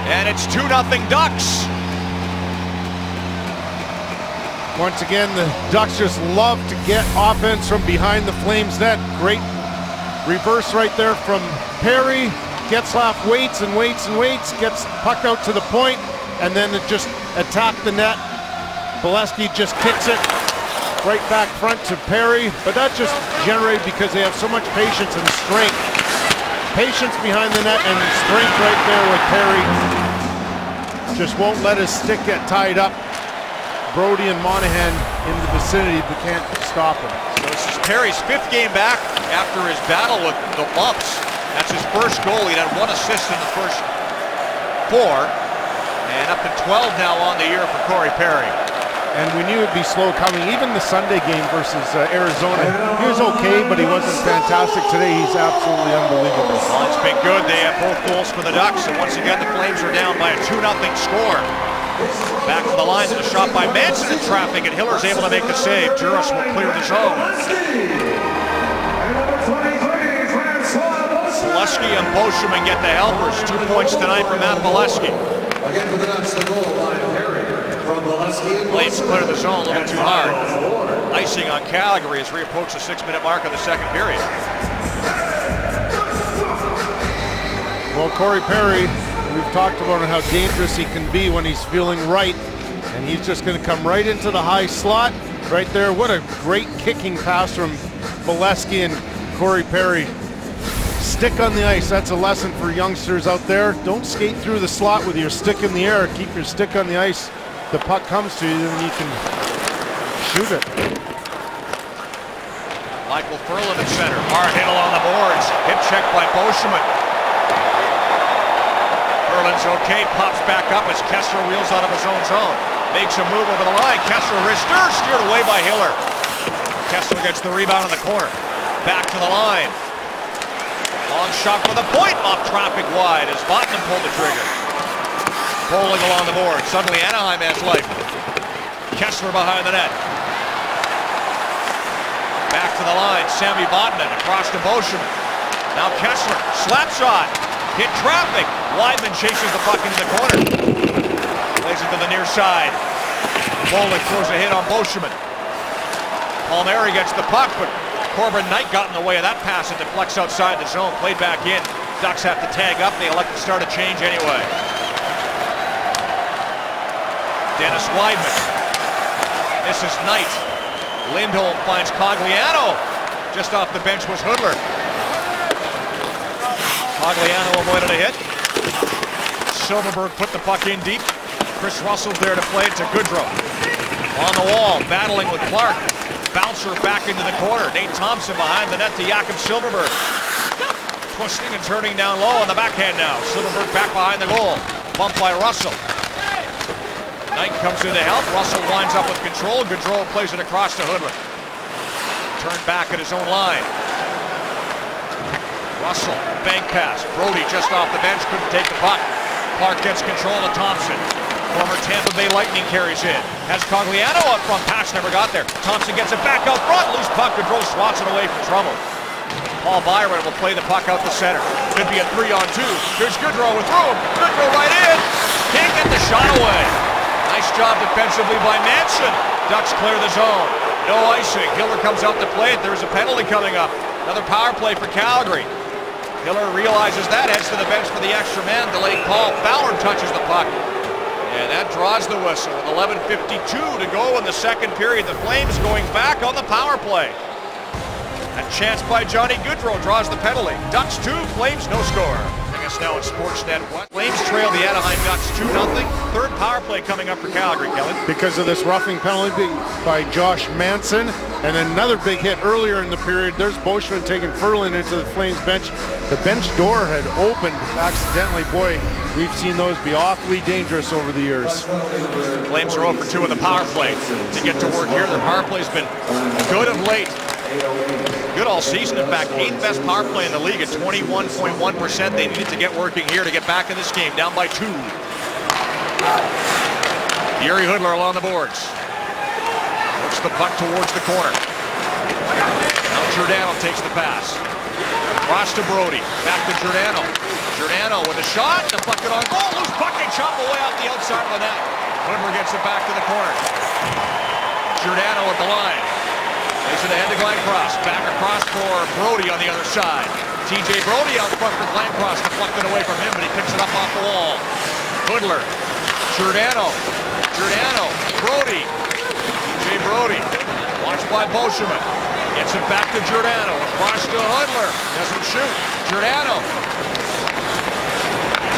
And it's 2-0 Ducks. Once again, the Ducks just love to get offense from behind the Flames net. Great reverse right there from Perry. Getzlaf waits and waits and waits, gets puck out to the point, and then it just attacked the net. Bolesky just kicks it right back front to Perry, but that just generated because they have so much patience and strength. Patience behind the net and strength right there with Perry. Just won't let his stick get tied up. Brodie and Monahan in the vicinity, but can't stop him. So this is Perry's 5th game back after his battle with the bumps. That's his first goal. He had 1 assist in the first 4. And up to 12 now on the year for Corey Perry. And we knew it'd be slow coming. Even the Sunday game versus Arizona, he was okay, but he wasn't fantastic. Today, he's absolutely unbelievable. Well, it's been good. They have both goals for the Ducks. And once again, the Flames are down by a 2-0 score. Back to the line, and a shot by Manson in traffic, and Hiller's able to make the save. Juris will clear the zone. Bolesky and Beauchemin get the helpers. 2 points tonight for Matt Bolesky. Again for the Ducks, the goal line, Perry from Bolesky. Flames clear the zone a little too hard. Icing on Calgary as we approach the 6-minute mark of the second period. Well, Corey Perry, we've talked about how dangerous he can be when he's feeling right, and he's just going to come right into the high slot right there. What a great kicking pass from Bolesky and Corey Perry. Stick on the ice, that's a lesson for youngsters out there. Don't skate through the slot with your stick in the air. Keep your stick on the ice. The puck comes to you, then you can shoot it. Michael Ferland at center. Hard hit along the boards. Hip check by Beauchemin. Ferland's okay, pops back up as Kessler wheels out of his own zone. Makes a move over the line. Kessler wrister, steered away by Hiller. Kessler gets the rebound in the corner. Back to the line. Long shot for the point, off traffic wide as Vatanen pulled the trigger. Bowling along the board. Suddenly Anaheim has life. Kessler behind the net. Back to the line. Sami Vatanen across to Beauchemin. Now Kessler, slap shot. Hit traffic. Wideman chases the puck into the corner. Plays it to the near side. Bowling throws a hit on Beauchemin. Palmieri gets the puck, but Corbin Knight got in the way of that pass and deflects outside the zone. Played back in. Ducks have to tag up. They elect to start a change anyway. Dennis Wideman. This is Knight. Lindholm finds Cogliano. Just off the bench was Hudler. Cogliano avoided a hit. Silverberg put the puck in deep. Chris Russell's there to play it to Goodrow. On the wall, battling with Clark. Bouncer back into the corner. Nate Thompson behind the net to Jakob Silverberg. Twisting and turning down low on the backhand now. Silverberg back behind the goal. Bumped by Russell. Knight comes in to help. Russell winds up with control. Goodrow plays it across to Hoodler. Turned back at his own line. Russell, bank pass. Brody just off the bench, couldn't take the puck. Clark gets control of Thompson. Former Tampa Bay Lightning carries in. Has Cogliano up front. Pass never got there. Thompson gets it back out front. Loose puck. Goodrow swats it away from trouble. Paul Byron will play the puck out the center. Could be a 3-on-2. Here's Goodrow with room. Goodrow right in. Can't get the shot away. Nice job defensively by Manson. Ducks clear the zone. No icing. Hiller comes out to play it. There's a penalty coming up. Another power play for Calgary. Hiller realizes that, heads to the bench for the extra man. Delayed call. Fowler touches the puck. And that draws the whistle with 11:52 to go in the second period. The Flames going back on the power play. A chance by Johnny Goodrow draws the penalty. Ducks 2, Flames no score. Bring us now in Sportsnet 1. Flames trail the Anaheim Ducks 2-0. Third power play coming up for Calgary, Kelly. Because of this roughing penalty by Josh Manson. And another big hit earlier in the period. There's Boschman taking Ferland into the Flames bench. The bench door had opened accidentally. Boy, we've seen those be awfully dangerous over the years. Flames are 0 for 2 in the power play. To get to work here, their power play's been good of late. Good all season. In fact, 8th best power play in the league at 21.1%. They needed to get working here to get back in this game. Down by 2. Yuri Hoodler along the boards. Works the puck towards the corner. Now Giordano takes the pass. Cross to Brody. Back to Giordano. Giordano with a shot. Deflected on goal. Loose puck. They chop away off the outside of the net. Hoodler gets it back to the corner. Giordano at the line. Plays it ahead to Glencross. Back across for Brody on the other side. TJ Brody out front for Glencross. Deflected away from him, but he picks it up off the wall. Hoodler. Giordano. Giordano. Brody. TJ Brody. Watched by Boschman. Gets it back to Giordano. Across to Hoodler. Doesn't shoot. Giordano.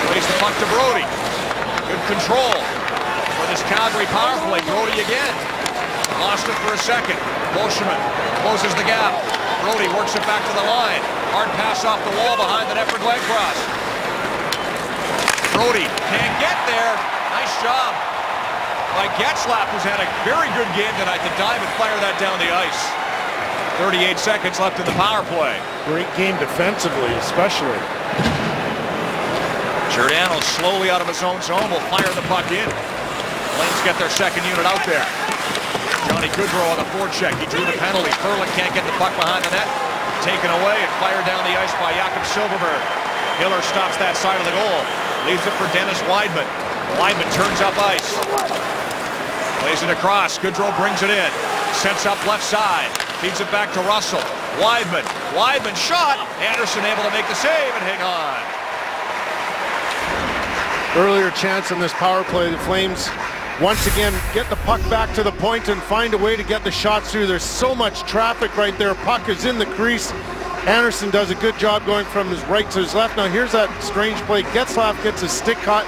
Plays the puck to Brody. Good control for this Calgary power play. Brody again. Lost it for a second. Boschman closes the gap. Brody works it back to the line. Hard pass off the wall behind the net for Glencross. Brody can't get there. Nice job by Getzlaf, who's had a very good game tonight to dive and fire that down the ice. 38 seconds left in the power play. Great game defensively, especially. Giordano slowly out of his own zone will fire the puck in. Flames get their second unit out there. Johnny Goodrow on the forecheck. He drew the penalty. Ferland can't get the puck behind the net. Taken away and fired down the ice by Jakob Silverberg. Hiller stops that side of the goal. Leaves it for Dennis Weidman. Weidman turns up ice. Plays it across. Goodrow brings it in. Sets up left side. Feeds it back to Russell. Weidman. Weidman shot. Anderson able to make the save and hang on. Earlier chance in this power play. The Flames once again get the puck back to the point and find a way to get the shots through. There's so much traffic right there. Puck is in the crease. Anderson does a good job going from his right to his left. Now here's that strange play. Getzlaf gets his stick caught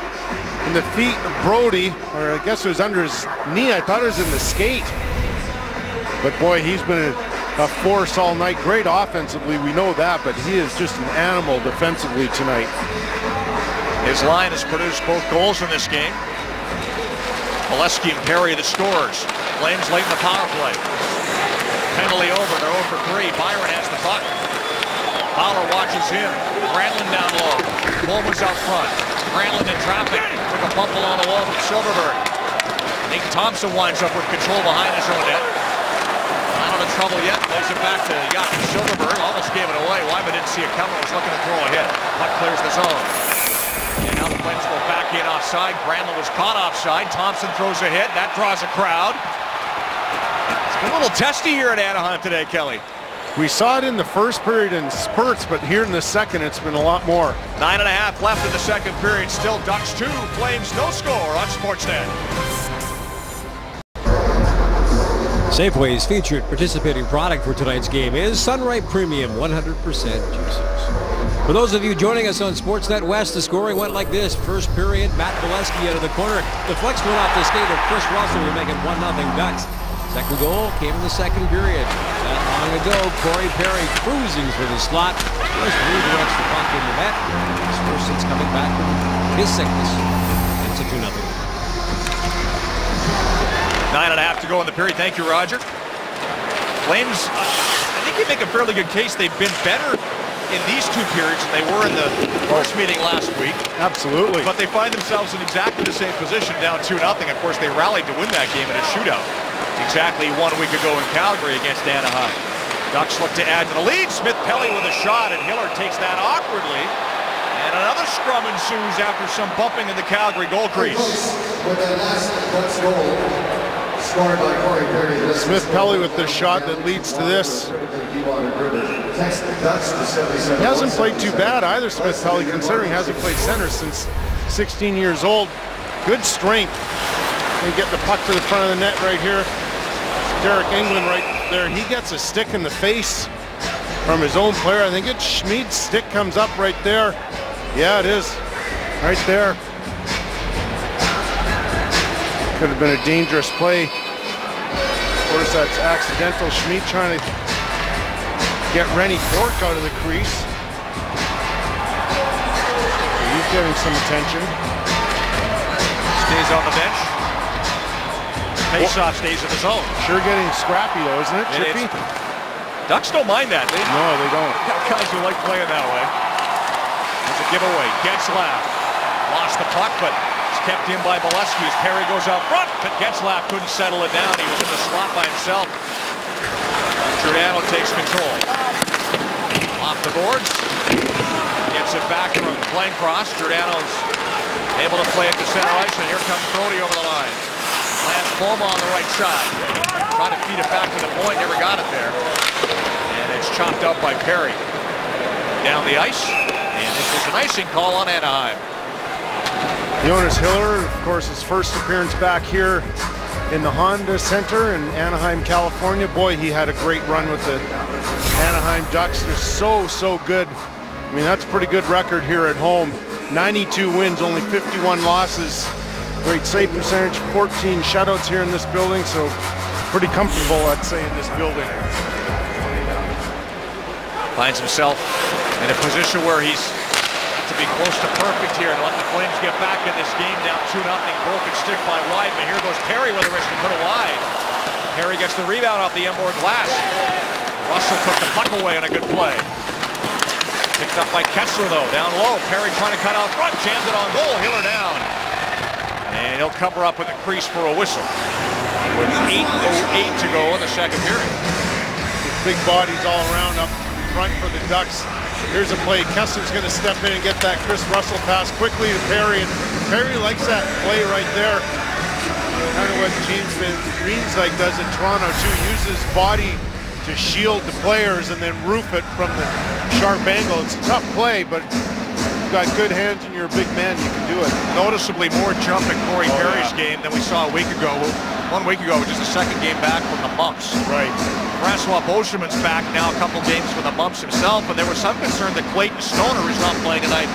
in the feet of Brody, or I guess it was under his knee. I thought it was in the skate. But boy, he's been a force all night. Great offensively, we know that, but he is just an animal defensively tonight. His line has produced both goals in this game. Molesky and Perry the scorers. Flames late in the power play. Penalty over. They're 0 for 3. Byron has the puck. Fowler watches him. Granlund down low. Bowman's out front. Granlund in traffic. Took a bump along the wall from Silverberg. Nate Thompson winds up with control behind his own net. Not out of trouble yet. Plays it back to Jakob Silverberg. Almost gave it away. Wyman didn't see it coming. Was looking to throw a hit. Puck clears the zone. And now the Flames go back in offside. Granlund was caught offside. Thompson throws a hit. That draws a crowd. It's been a little testy here at Anaheim today, Kelly. We saw it in the first period in spurts, but here in the second, it's been a lot more. 9.5 left in the second period. Still Ducks 2, Flames no score on Sportsnet. Safeway's featured participating product for tonight's game is Sunripe Premium 100% juices. For those of you joining us on Sportsnet West, the scoring went like this. First period, Matt Bolesky out of the corner. The flex went off the skate of Chris Russell to make it 1-0 Ducks. Second goal came in the second period. Not long ago, Corey Perry cruising for the slot. Just redirects the puck in the net. His first since coming back from his sickness. It's a 2-0. 9.5 to go in the period. Thank you, Roger. Flames, I think you make a fairly good case. They've been better in these two periods than they were in the first meeting last week. Absolutely. But they find themselves in exactly the same position, down 2-0. Of course, they rallied to win that game in a shootout exactly 1 week ago in Calgary against Anaheim. Ducks look to add to the lead. Smith-Pelly with a shot, and Hiller takes that awkwardly. And another scrum ensues after some bumping in the Calgary goal crease. With that last Ducks goal, scored by Corey Perry. Smith-Pelly with the shot that leads to this. He hasn't played too bad either, Smith-Pelly, considering he hasn't played center since 16 years old. Good strength. They get the puck to the front of the net right here. Derek Englund right there. He gets a stick in the face from his own player. I think it's Schmid's stick comes up right there. Yeah, it is. Right there. Could have been a dangerous play. Of course, that's accidental. Schmid trying to get Rennie Cork out of the crease. He's getting some attention. Stays on the bench. Faceoff stays in the zone. Sure getting scrappy though, isn't it, Chippy? Ducks don't mind that. No, they don't. Got guys who like playing that way. There's a giveaway. Getzlaf lost the puck, but it's kept in by Bolesky as Perry goes out front, but Getzlaf couldn't settle it down. He was in the slot by himself. Giordano takes control. Off the boards. Gets it back from Glencross. Giordano's able to play at the center ice, and here comes Brody over the line. Lance Boma on the right side. Trying to feed it back to the point, never got it there. And it's chopped up by Perry. Down the ice, and this was an icing call on Anaheim. Jonas Hiller, of course, his first appearance back here in the Honda Center in Anaheim, California. Boy, he had a great run with the Anaheim Ducks. They're so good. I mean, that's a pretty good record here at home. 92 wins, only 51 losses. Great save percentage, 14 shutouts here in this building, so pretty comfortable, I'd say, in this building. Finds himself in a position where he's to be close to perfect here and let the Flames get back in this game, down 2-0. Broken stick by Weidman. Here goes Perry with a wrist to put it wide. Perry gets the rebound off the inboard glass. Russell took the puck away on a good play. Picked up by Kessler though, down low. Perry trying to cut out front, jams it on goal. Hiller down. And he'll cover up with the crease for a whistle. With 8:08 to go in the second period. Big bodies all around up front for the Ducks. Here's a play. Kessler's going to step in and get that Chris Russell pass quickly to Perry. And Perry likes that play right there. Kind of what James Van Riemsdyk does in Toronto too. Uses body to shield the players and then roof it from the sharp angle. It's a tough play, but you've got good hands and you're a big man, you can do it. Noticeably more jump in Corey Perry's game than we saw a week ago. 1 week ago, which is the second game back from the mumps. Right. Francois Beauchemin's back now, a couple games for the mumps himself, and there was some concern that Clayton Stoner, who's not playing tonight,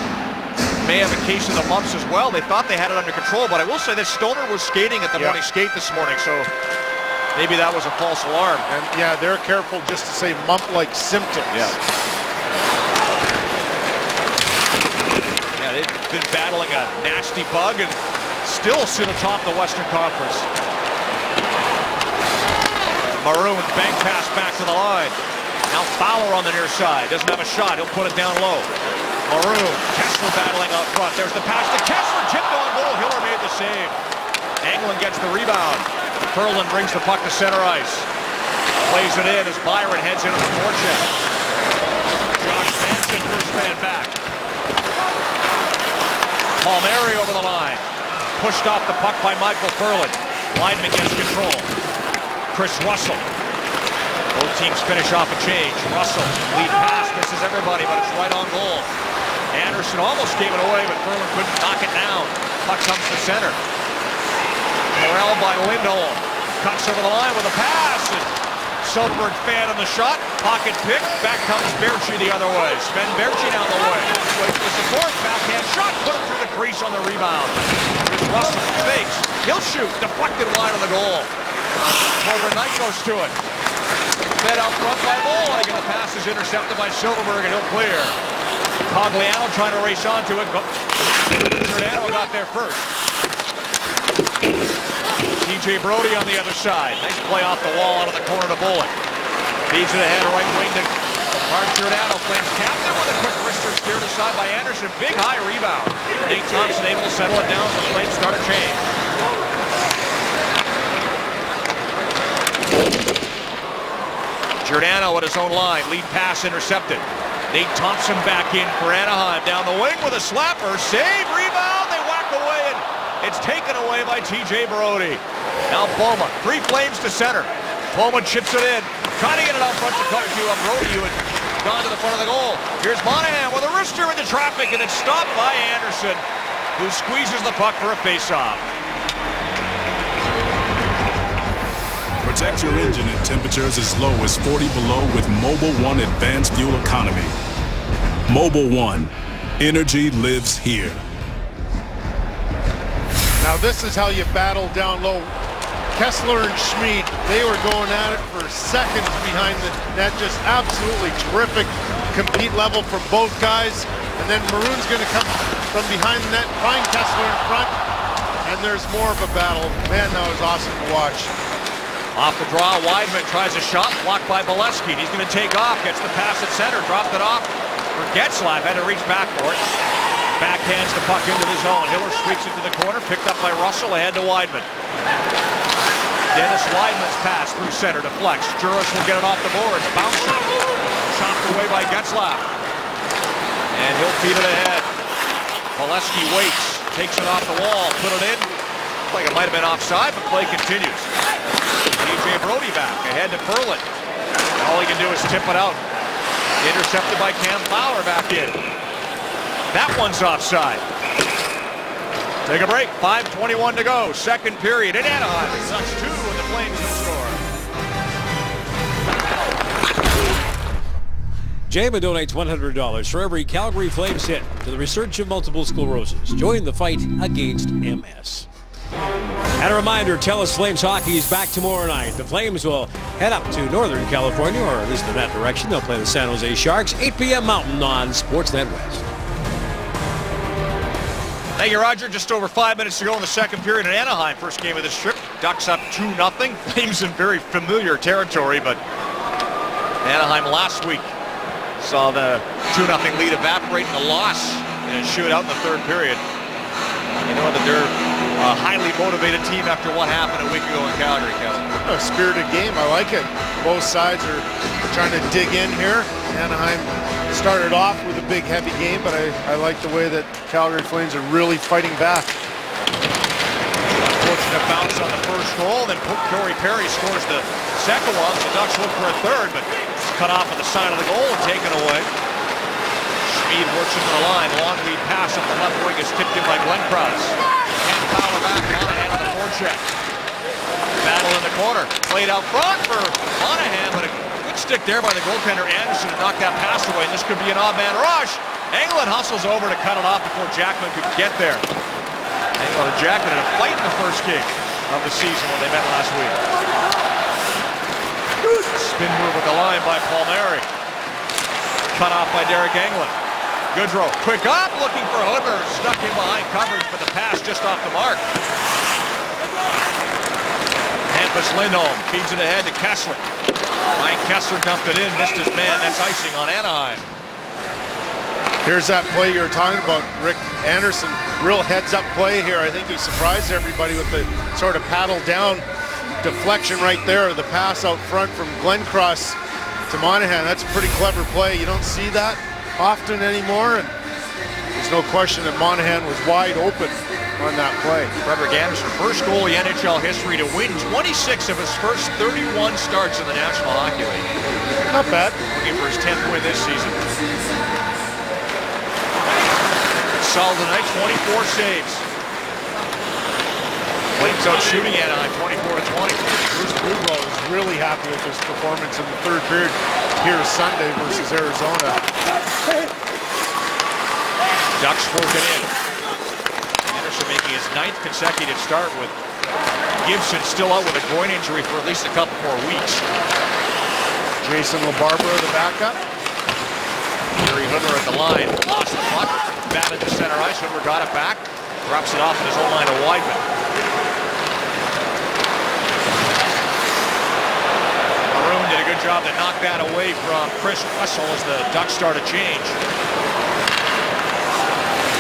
may have a case of the mumps as well. They thought they had it under control, but I will say that Stoner was skating at the morning skate this morning, so maybe that was a false alarm. And yeah, they're careful just to say mump-like symptoms. Yeah, they've been battling a nasty bug and still sit atop the Western Conference. Maroon, bank pass back to the line. Now Fowler on the near side. Doesn't have a shot. He'll put it down low. Maroon, Kessler battling out front. There's the pass to Kessler. Tipped on goal. Hiller made the save. Englund gets the rebound. Ferland brings the puck to center ice. Plays it in as Byron heads into the forecheck. Josh Manson, first man back. Palmieri over the line. Pushed off the puck by Michael Ferland. Weidman gets control. Chris Russell. Both teams finish off a change. Russell, lead pass, misses everybody, but it's right on goal. Anderson almost gave it away, but Ferland couldn't knock it down. Puck comes to center. Morrell by Lindholm. Cuts over the line with a pass, and Soderberg fan on the shot. Pocket pick. Back comes Berchi the other way. Sven Berchi down the way. Waits for support. Backhand shot. Put it through the crease on the rebound. Here's Russell. Fakes. He'll shoot. Deflected wide of the goal. Overnight goes to it. Fed out front by Moll. And again, the pass is intercepted by Silverberg, and he'll clear. Cogliano trying to race onto it. Giordano got there first. TJ Brodie on the other side. Nice play off the wall out of the corner to Bullock. Feeds it ahead, right wing to Mark Giordano. Flames captain with a quick wrister steered aside by Anderson. Big high rebound. Nate Thompson able to settle it down. The Flames start a change. Giordano at his own line. Lead pass intercepted. Nate Thompson back in for Anaheim. Down the wing with a slapper. Save, rebound. They whack away, and it's taken away by TJ Brodie. Now Bowman. 3 Flames to center. Bowman chips it in. Trying to get it out front to cut to Brodie, who had gone to the front of the goal. Here's Monahan with a wrister into traffic, and it's stopped by Anderson, who squeezes the puck for a faceoff. Protect your engine at temperatures as low as 40 below with Mobil 1 Advanced Fuel Economy. Mobil 1. Energy lives here. Now this is how you battle down low. Kessler and Schmid, they were going at it for seconds behind the net. Just absolutely terrific compete level from both guys. And then Maroon's going to come from behind the net, find Kessler in front, and there's more of a battle. Man, that was awesome to watch. Off the draw, Weidman tries a shot, blocked by Bolesky. He's going to take off, gets the pass at center, dropped it off for Getzlaf, had to reach back for it. Backhands the puck into the zone. Hiller sweeps it to the corner, picked up by Russell, ahead to Weidman. Dennis Weidman's pass through center, deflects. Juris will get it off the boards, bouncer. Chopped away by Getzlaf. And he'll feed it ahead. Bolesky waits, takes it off the wall, put it in. Looks like it might have been offside, but play continues. TJ Brodie back, ahead to Ferland. All he can do is tip it out. Intercepted by Cam Fowler back in. That one's offside. Take a break, 5:21 to go. Second period in Anaheim. The Ducks 2 and the Flames no score. JAMA donates $100 for every Calgary Flames hit to the research of multiple sclerosis. Join the fight against MS. And a reminder, TELUS Flames hockey is back tomorrow night. The Flames will head up to Northern California, or at least in that direction. They'll play the San Jose Sharks, 8 p.m. Mountain on Sportsnet West. Thank you, Roger. Just over 5 minutes to go in the second period in Anaheim. First game of this trip. Ducks up 2-0. Flames in very familiar territory, but Anaheim last week saw the 2-0 lead evaporate in a loss in a shootout in the third period. You know that they're a highly motivated team after what happened a week ago in Calgary, Kevin. A spirited game. I like it. Both sides are trying to dig in here. Anaheim started off with a big, heavy game, but I like the way that Calgary Flames are really fighting back. Unfortunate bounce on the first goal, then Corey Perry scores the second one. The Ducks look for a third, but it's cut off at the side of the goal and taken away. Schmid works into the line. Long lead pass up the left wing is tipped in by Glenn Krause. Can't power back. Monahan on the forecheck. Battle in the corner. Played out front for Monahan, but a good stick there by the goaltender Anderson to knock that pass away. This could be an odd man rush. Engelland hustles over to cut it off before Jackman could get there. Engelland and Jackman had a fight in the first game of the season when they met last week. Spin move with the line by Palmieri. Cut off by Derek Engelland. Goodrow, quick up, looking for Hooker, stuck in behind coverage, but the pass just off the mark. Hampus Lindholm feeds it ahead to Kessler. Ryan Kessler dumped it in, missed his man. That's icing on Anaheim. Here's that play you were talking about, Rick Anderson. Real heads-up play here. I think he surprised everybody with the sort of paddle down deflection right there. The pass out front from Glenn Krause to Monahan. That's a pretty clever play. You don't see that often anymore, and there's no question that Monahan was wide open on that play. Frederick Anderson, first goalie in NHL history to win 26 of his first 31 starts in the National Hockey League. Not bad. Looking for his 10th win this season. Solid tonight, 24 saves. Flames out shooting Anaheim 24-20. Bruce Boudreau is really happy with his performance in the third period here Sunday versus Arizona. Ducks working in. Anderson making his 9th consecutive start with Gibson still out with a groin injury for at least a couple more weeks. Jason LaBarbera, the backup. Gary Hoover at the line. Lost the puck. Batted to center ice. Hoover got it back. Drops it off in his own line to Weidman. Maroon did a good job to knock that away from Chris Russell as the Ducks start a change.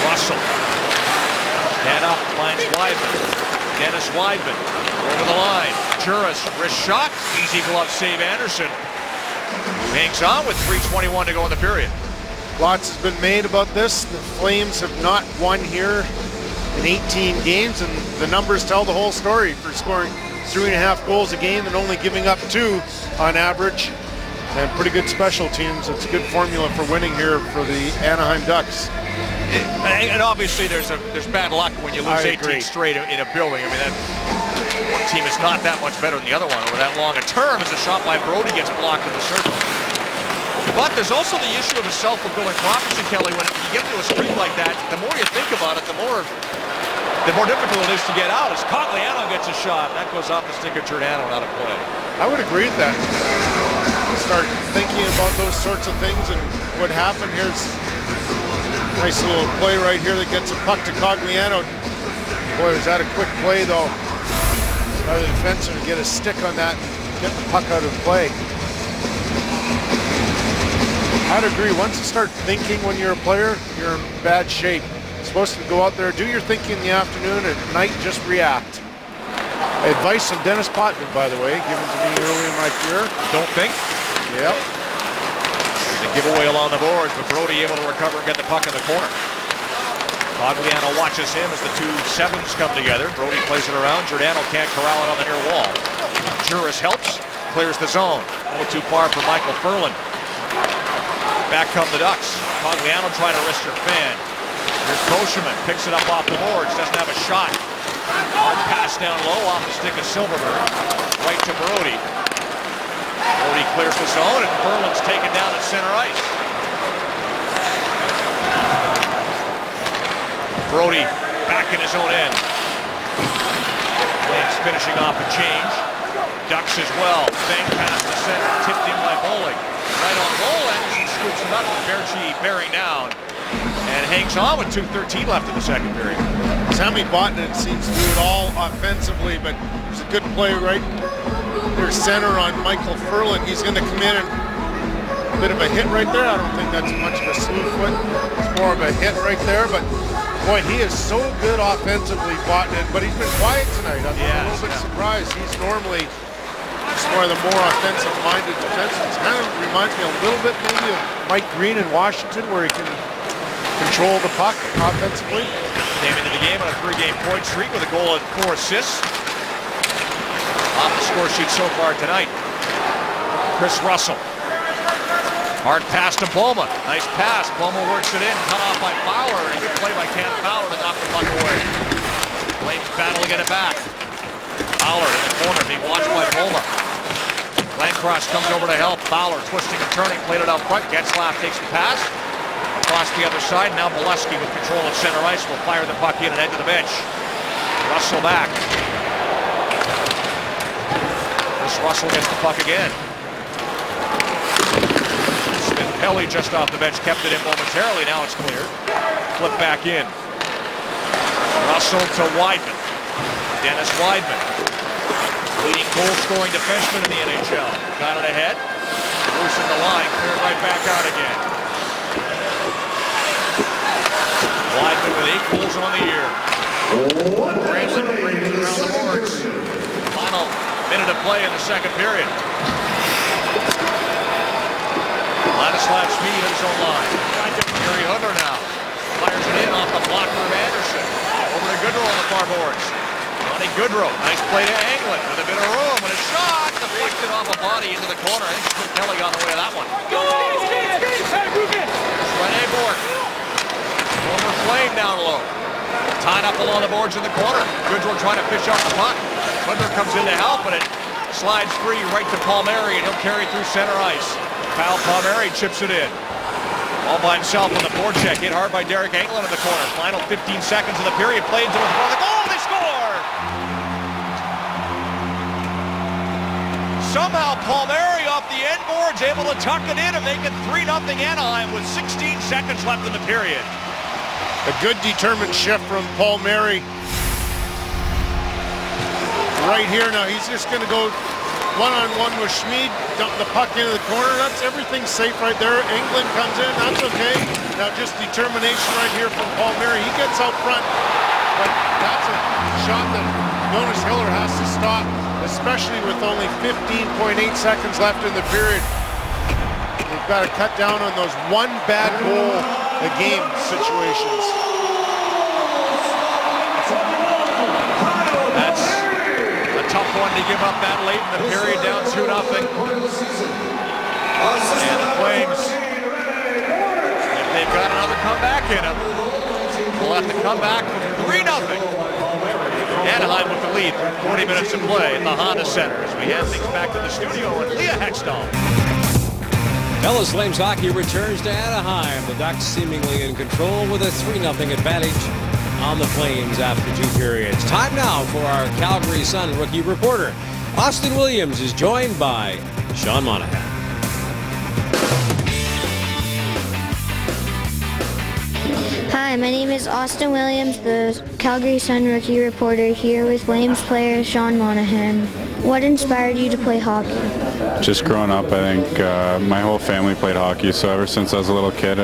Russell. Head up, finds Weidman. Dennis Weidman over the line. Juris, wrist shot. Easy glove save Anderson. Hangs on with 3:21 to go in the period. Lots has been made about this. The Flames have not won here in 18 games, and the numbers tell the whole story for scoring 3.5 goals a game and only giving up 2 on average. And pretty good special teams. It's a good formula for winning here for the Anaheim Ducks. And obviously there's bad luck when you lose 18 straight in a building. I mean, that one team is not that much better than the other one over that long a term as a shot by Brody gets blocked in the circle. But there's also the issue of a self-fulfilling prophecy, Kelly. When you get into a streak like that, the more you think about it, the more difficult it is to get out. As Cogliano gets a shot, that goes off the stick of Giordano, not a play. I would agree with that. Start thinking about those sorts of things and what happened. Here's a nice little play right here that gets a puck to Cogliano. Boy, was that a quick play, though. By the defenseman to get a stick on that, get the puck out of play. I'd agree. Once you start thinking when you're a player, you're in bad shape. You're supposed to go out there, do your thinking in the afternoon, and at night just react. Advice from Dennis Potvin, by the way, given to me early in my career. Don't think. Yep. There's a giveaway along the boards, but Brody able to recover and get the puck in the corner. Cogliano watches him as the 2 sevens come together. Brody plays it around. Giordano can't corral it on the near wall. Juris helps, clears the zone. A little too far for Michael Ferland. Back come the Ducks. Cogliano trying to wrist your fan. Here's Koscheman, picks it up off the boards, doesn't have a shot. Hard pass down low off the stick of Silverberg. Right to Brody. Brody clears the zone and Ferland's taken down at center ice. Brody back in his own end. Flames finishing off a change. Ducks as well. Bang pass to center, tipped in by Bowling. Right on goal, Anderson scoops it up with Berchi bearing down and hangs on with 2:13 left in the second period. Sami Botnin seems to do it all offensively, but there's a good play right there center on Michael Ferland. He's going to come in and a bit of a hit right there. I don't think that's much of a slew foot. It's more of a hit right there, but boy, he is so good offensively, Botnin, but he's been quiet tonight. I'm a little bit surprised. He's normally just one of the more offensive-minded defensemen. It kind of reminds me a little bit maybe of Mike Green in Washington, where he can control the puck offensively. Came into the game on a 3-game point streak with a goal and 4 assists. Off the score sheet so far tonight. Chris Russell. Hard pass to Boma. Nice pass. Boma works it in. Cut off by Fowler. And a good play by Cam Fowler to knock the puck away. Flames battle to get it back. Fowler in the corner being watched by Boma. Landcross comes over to help. Fowler twisting and turning. Played it out front. Getzlaf takes the pass. Across the other side. Now Bolesky with control of center ice will fire the puck in and head to the bench. Russell back. Chris Russell gets the puck again. Pelly just off the bench, kept it in momentarily. Now it's cleared. Flip back in. Russell to Weidman. Dennis Weidman. Leading goal-scoring defenseman in the NHL. Got it ahead. Loosened the line. Cleared right back out again. Weidman with 8 goals on the year. Franklin brings it around the boards. Final minute of play in the second period. Ladislav Smid in his own line. Gary Hoover now. Fires it in off the blocker of Anderson. Over to Goodrow on the far boards. Johnny Goodrow. Nice play to Anglin with a bit of room. And a shot deflected off a body into the corner. I think Chris Kelly got in the way of that one. Rene Bourque. Former Flame down low. Tied up along the boards in the corner. Goodrow trying to fish out the puck. Butler comes in to help, but it slides free right to Palmieri, and he'll carry through center ice. Kyle Palmieri chips it in. All by himself on the forecheck. Hit hard by Derek Engelland in the corner. Final 15 seconds of the period. Played to the goal. They score! Somehow Palmieri off the end boards able to tuck it in and make it 3-0 Anaheim with 16 seconds left in the period. A good determined shift from Palmieri. Right here now, he's just going to go one-on-one with Schmid, dump the puck into the corner. That's everything safe right there. Engelland comes in, that's okay. Now just determination right here from Palmieri. He gets out front, but that's a shot that Jonas Hiller has to stop, especially with only 15.8 seconds left in the period. They've got to cut down on those one bad goal a game situations. That's a tough one to give up that late in the period, down 2-0. And the Flames, if they've got another comeback in them, will have to come back from 3-0. Anaheim with the lead for 40 minutes of play in the Honda Center as we hand things back to the studio and Leah Hextall. Dallas Flames hockey returns to Anaheim. The Ducks seemingly in control with a 3-0 advantage on the Flames after 2 periods. Time now for our Calgary Sun rookie reporter. Austin Williams is joined by Sean Monahan. Hi, my name is Austin Williams, the Calgary Sun rookie reporter, here with Flames player Sean Monahan. What inspired you to play hockey? Just growing up, I think my whole family played hockey, so ever since I was a little kid,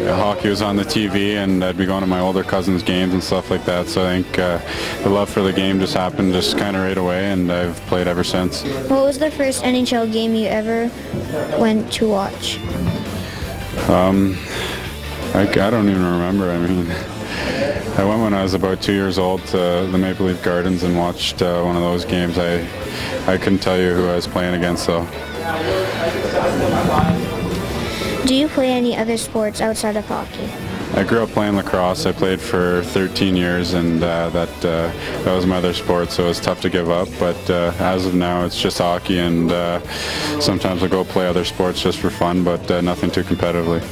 hockey was on the TV, and I'd be going to my older cousins' games and stuff like that, so I think the love for the game just happened just kind of right away, and I've played ever since. What was the first NHL game you ever went to watch? I don't even remember. I mean, I went when I was about 2 years old to the Maple Leaf Gardens and watched one of those games. I couldn't tell you who I was playing against, though. Do you play any other sports outside of hockey? I grew up playing lacrosse. I played for 13 years, and that was my other sport, so it was tough to give up. But as of now, it's just hockey, and sometimes I go play other sports just for fun, but nothing too competitively.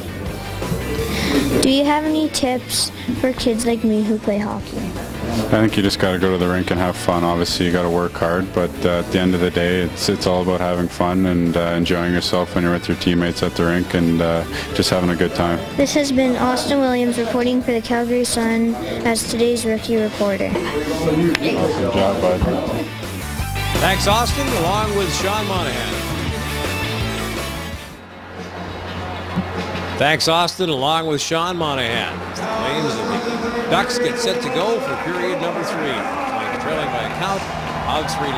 Do you have any tips for kids like me who play hockey? I think you just got to go to the rink and have fun. Obviously, you got to work hard, but at the end of the day, it's all about having fun and enjoying yourself when you're with your teammates at the rink and just having a good time. This has been Austin Williams reporting for the Calgary Sun as today's rookie reporter. Good job, bud. Thanks, Austin, along with Sean Monahan. Thanks, Austin, along with Sean Monahan. The Flames and the Ducks get set to go for period number 3. Flames trailing by a count of 3-0.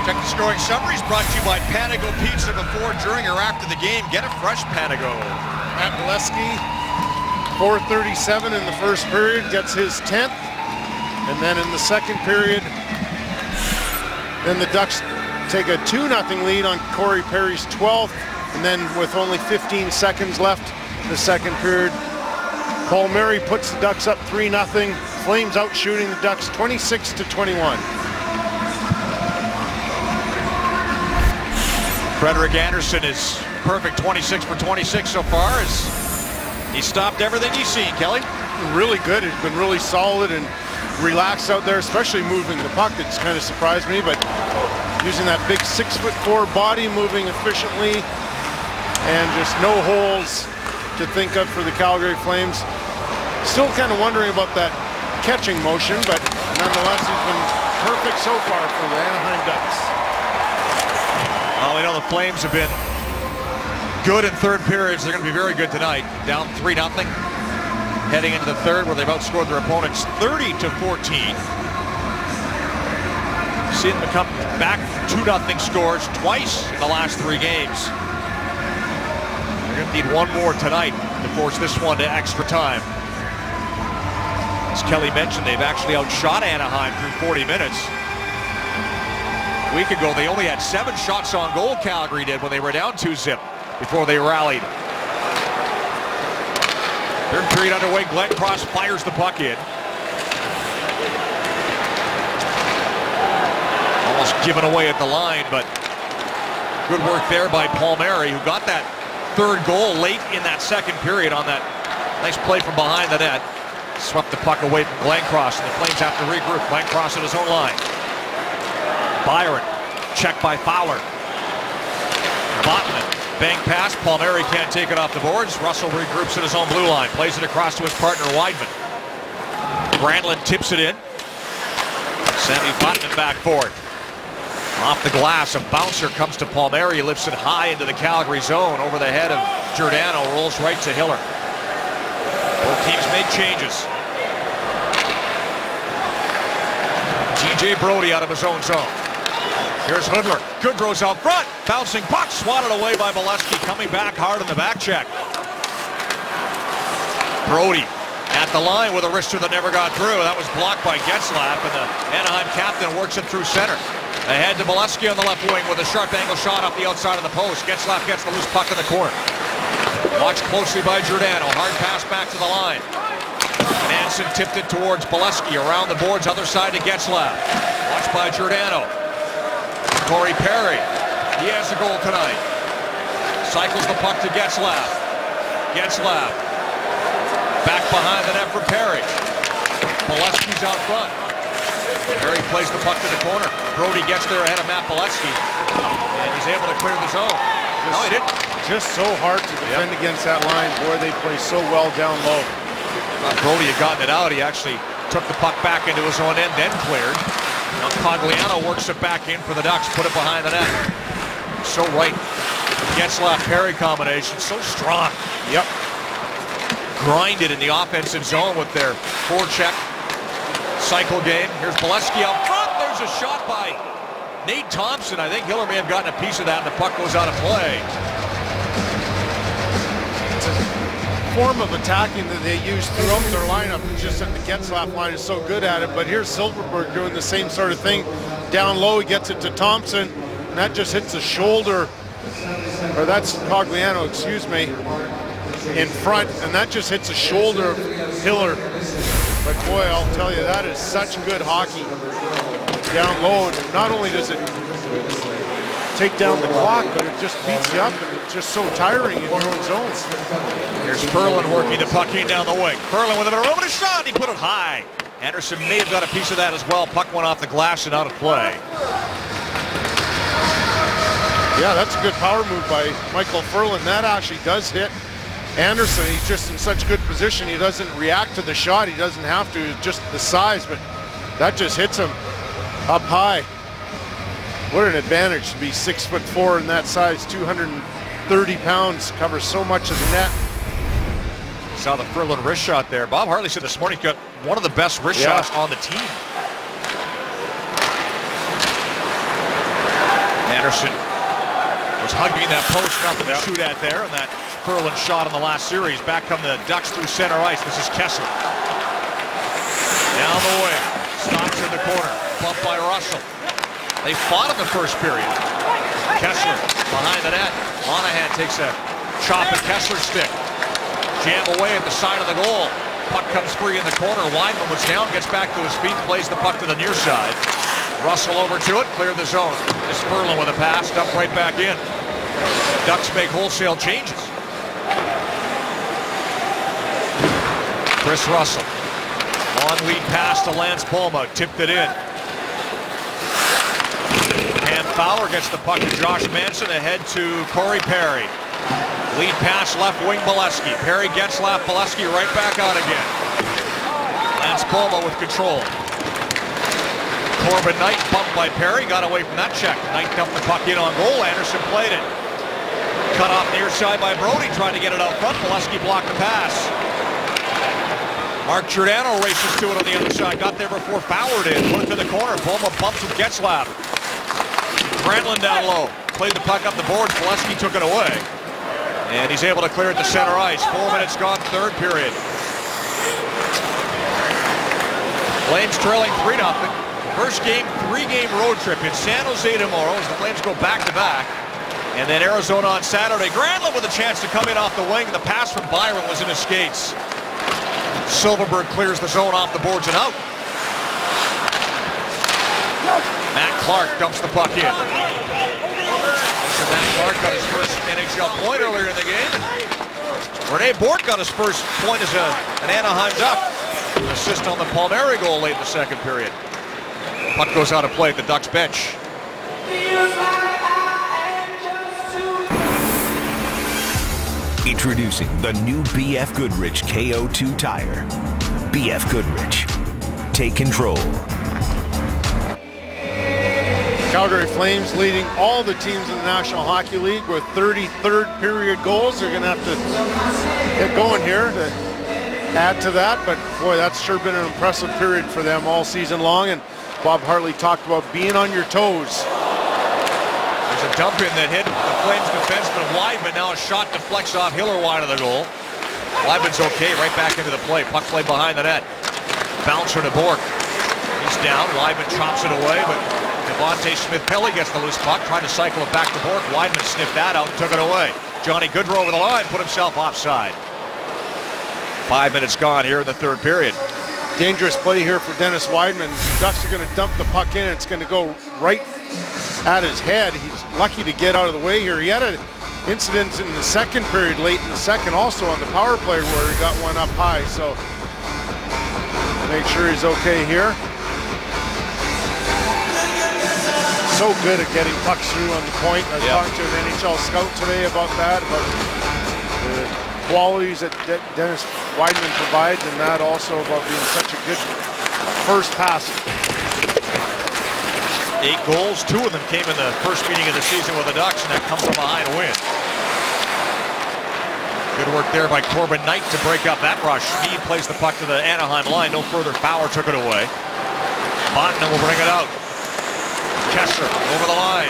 Check the scoring summaries brought to you by Panago Pizza before, during, or after the game. Get a fresh Panago. Matt Bolesky, 4:37 in the first period, gets his 10th. And then in the second period, then the Ducks take a 2-0 lead on Corey Perry's 12th. And then with only 15 seconds left in the second period, Palmieri puts the Ducks up 3-0. Flames out shooting the Ducks 26-21. Frederik Andersen is perfect 26 for 26 so far as he stopped everything he's seen, Kelly. Really good. He's been really solid and relaxed out there, especially moving the puck. It's kind of surprised me, but using that big 6'4" body, moving efficiently, and just no holes to think of for the Calgary Flames. Still kind of wondering about that catching motion, but nonetheless, he's been perfect so far for the Anaheim Ducks. Well, we know the Flames have been good in third periods. They're going to be very good tonight. Down 3-0. Heading into the third where they've outscored their opponents 30-14. Seen them come back from 2-0 scores twice in the last 3 games. They're going to need one more tonight to force this one to extra time. As Kelly mentioned, they've actually outshot Anaheim through 40 minutes. A week ago, they only had 7 shots on goal, Calgary did, when they were down 2-0 before they rallied. Third period underway. Glencross fires the puck in. Almost given away at the line, but good work there by Palmieri, who got that third goal late in that second period on that nice play from behind the net. Swept the puck away from Glencross, and the Flames have to regroup. Glencross at his own line. Byron, checked by Fowler. Botman, bang pass. Palmieri can't take it off the boards. Russell regroups at his own blue line. Plays it across to his partner, Weidman. Granlund tips it in. Sammy Botman back for it. Off the glass, a bouncer comes to Palmieri, lifts it high into the Calgary zone over the head of Giordano, rolls right to Hiller. Both teams make changes. TJ Brodie out of his own zone. Here's Hudler. Goodrow's out front. Bouncing puck, swatted away by Bolesky, coming back hard on the back check. Brodie at the line with a wrister that never got through. That was blocked by Getzlaf, and the Anaheim captain works it through center. Ahead to Bolesky on the left wing with a sharp angle shot off the outside of the post. Getzlaf gets the loose puck in the corner. Watched closely by Giordano. Hard pass back to the line. Manson tipped it towards Bolesky. Around the boards, other side to Getzlaf. Watched by Giordano. Corey Perry. He has the goal tonight. Cycles the puck to Getzlaf. Getzlaf. Back behind the net for Perry. Bolesky's out front. Perry plays the puck to the corner. Brodie gets there ahead of Matt Bolesky. And he's able to clear the zone. No, he didn't. Just so hard to defend against that line. Boy, they play so well down low. Brodie had gotten it out. He actually took the puck back into his own end, then cleared. Now Cogliano works it back in for the Ducks. Put it behind the net. So right. Getzlaf-Perry combination. So strong. Yep. Grinded in the offensive zone with their forecheck cycle game. Here's Bolesky out front. There's a shot by Nate Thompson. I think Hiller may have gotten a piece of that, and the puck goes out of play. It's a form of attacking that they use throughout their lineup. It's just that the Getzlaf line is so good at it. But here's Silfverberg doing the same sort of thing. Down low, he gets it to Thompson, and that just hits the shoulder. Or that's Cogliano, excuse me, in front, and that just hits the shoulder of Hiller. But boy, I'll tell you, that is such good hockey down low. And not only does it take down the clock, but it just beats you up, and it's just so tiring in your own zones. Here's Ferland working the puck in down the wing. Ferland with a moment shot. He put it high. Anderson may have got a piece of that as well. Puck went off the glass and out of play. Yeah, that's a good power move by Michael Ferland. That actually does hit Anderson. He's just in such good position. He doesn't react to the shot. He doesn't have to. It's just the size, but that just hits him up high. What an advantage to be 6'4" in that size, 230 pounds, covers so much of the net. Saw the Ferland wrist shot there. Bob Hartley said this morning he got one of the best wrist shots on the team. Anderson was hugging that post, nothing to shoot at there, and that Ferland shot in the last series. Back come the Ducks through center ice. This is Kessler. Down the wing. Stops in the corner. Bumped by Russell. They fought in the first period. Kessler behind the net. Monahan takes a chop at Kessler's stick. Jam away at the side of the goal. Puck comes free in the corner. Weidman was down, gets back to his feet, plays the puck to the near side. Russell over to it, cleared the zone. It's Ferland with a pass, dumped right back in. Ducks make wholesale changes. Chris Russell. On lead pass to Lance Polma, tipped it in. Cam Fowler gets the puck to Josh Manson, ahead to Corey Perry. Lead pass left wing Bolesky. Perry gets left, Bolesky right back out again. Lance Polma with control. Corbin Knight bumped by Perry, got away from that check. Knight dumped the puck in on goal, Anderson played it. Cut off near side by Brodie, trying to get it out front. Bolesky blocked the pass. Mark Giordano races to it on the other side. Got there before Fowler did. Put it to the corner. Polma bumps with Getzlaf. Granlund down low. Played the puck up the boards. Bolesky took it away. And he's able to clear it to center ice. 4 minutes gone, third period. Flames trailing 3-0. First game, 3-game road trip in San Jose tomorrow as the Flames go back-to-back. And then Arizona on Saturday. Granlund with a chance to come in off the wing. The pass from Byron was in his skates. Silverberg clears the zone off the boards and out. Matt Clark dumps the puck in. So Matt Clark got his first NHL point earlier in the game. Rene Bourque got his first point as an Anaheim Duck. An assist on the Palmieri goal late in the second period. Puck goes out of play at the Ducks bench. Introducing the new BF Goodrich KO2 tire. BF Goodrich. Take control. Calgary Flames leading all the teams in the National Hockey League with 33rd period goals. They're going to have to get going here to add to that, but boy, that's sure been an impressive period for them all season long, and Bob Hartley talked about being on your toes. There's a dump in that hit the Flames defenseman Weidman. Now a shot deflects off Hiller wide of the goal. Weidman's okay, right back into the play. Puck played behind the net. Bouncer to Bourque. He's down. Weidman chops it away, but Devontae Smith-Pelly gets the loose puck, trying to cycle it back to Bourque. Weidman sniffed that out and took it away. Johnny Gaudreau over the line, put himself offside. 5 minutes gone here in the third period. Dangerous play here for Dennis Weidman. The Ducks are going to dump the puck in. It's going to go right at his head. He's lucky to get out of the way here. He had an incident in the second period, late in the second, also on the power play where he got one up high. So make sure he's okay here. So good at getting pucks through on the point. I was talking to an NHL scout today about that, about the qualities that Dennis Weidman provides, and that also about being such a good first passer. 8 goals, 2 of them came in the first meeting of the season with the Ducks, and that comes from behind a win. Good work there by Corbin Knight to break up that rush. He plays the puck to the Anaheim line. No further. Fowler took it away. Botman will bring it out. Kessler over the line.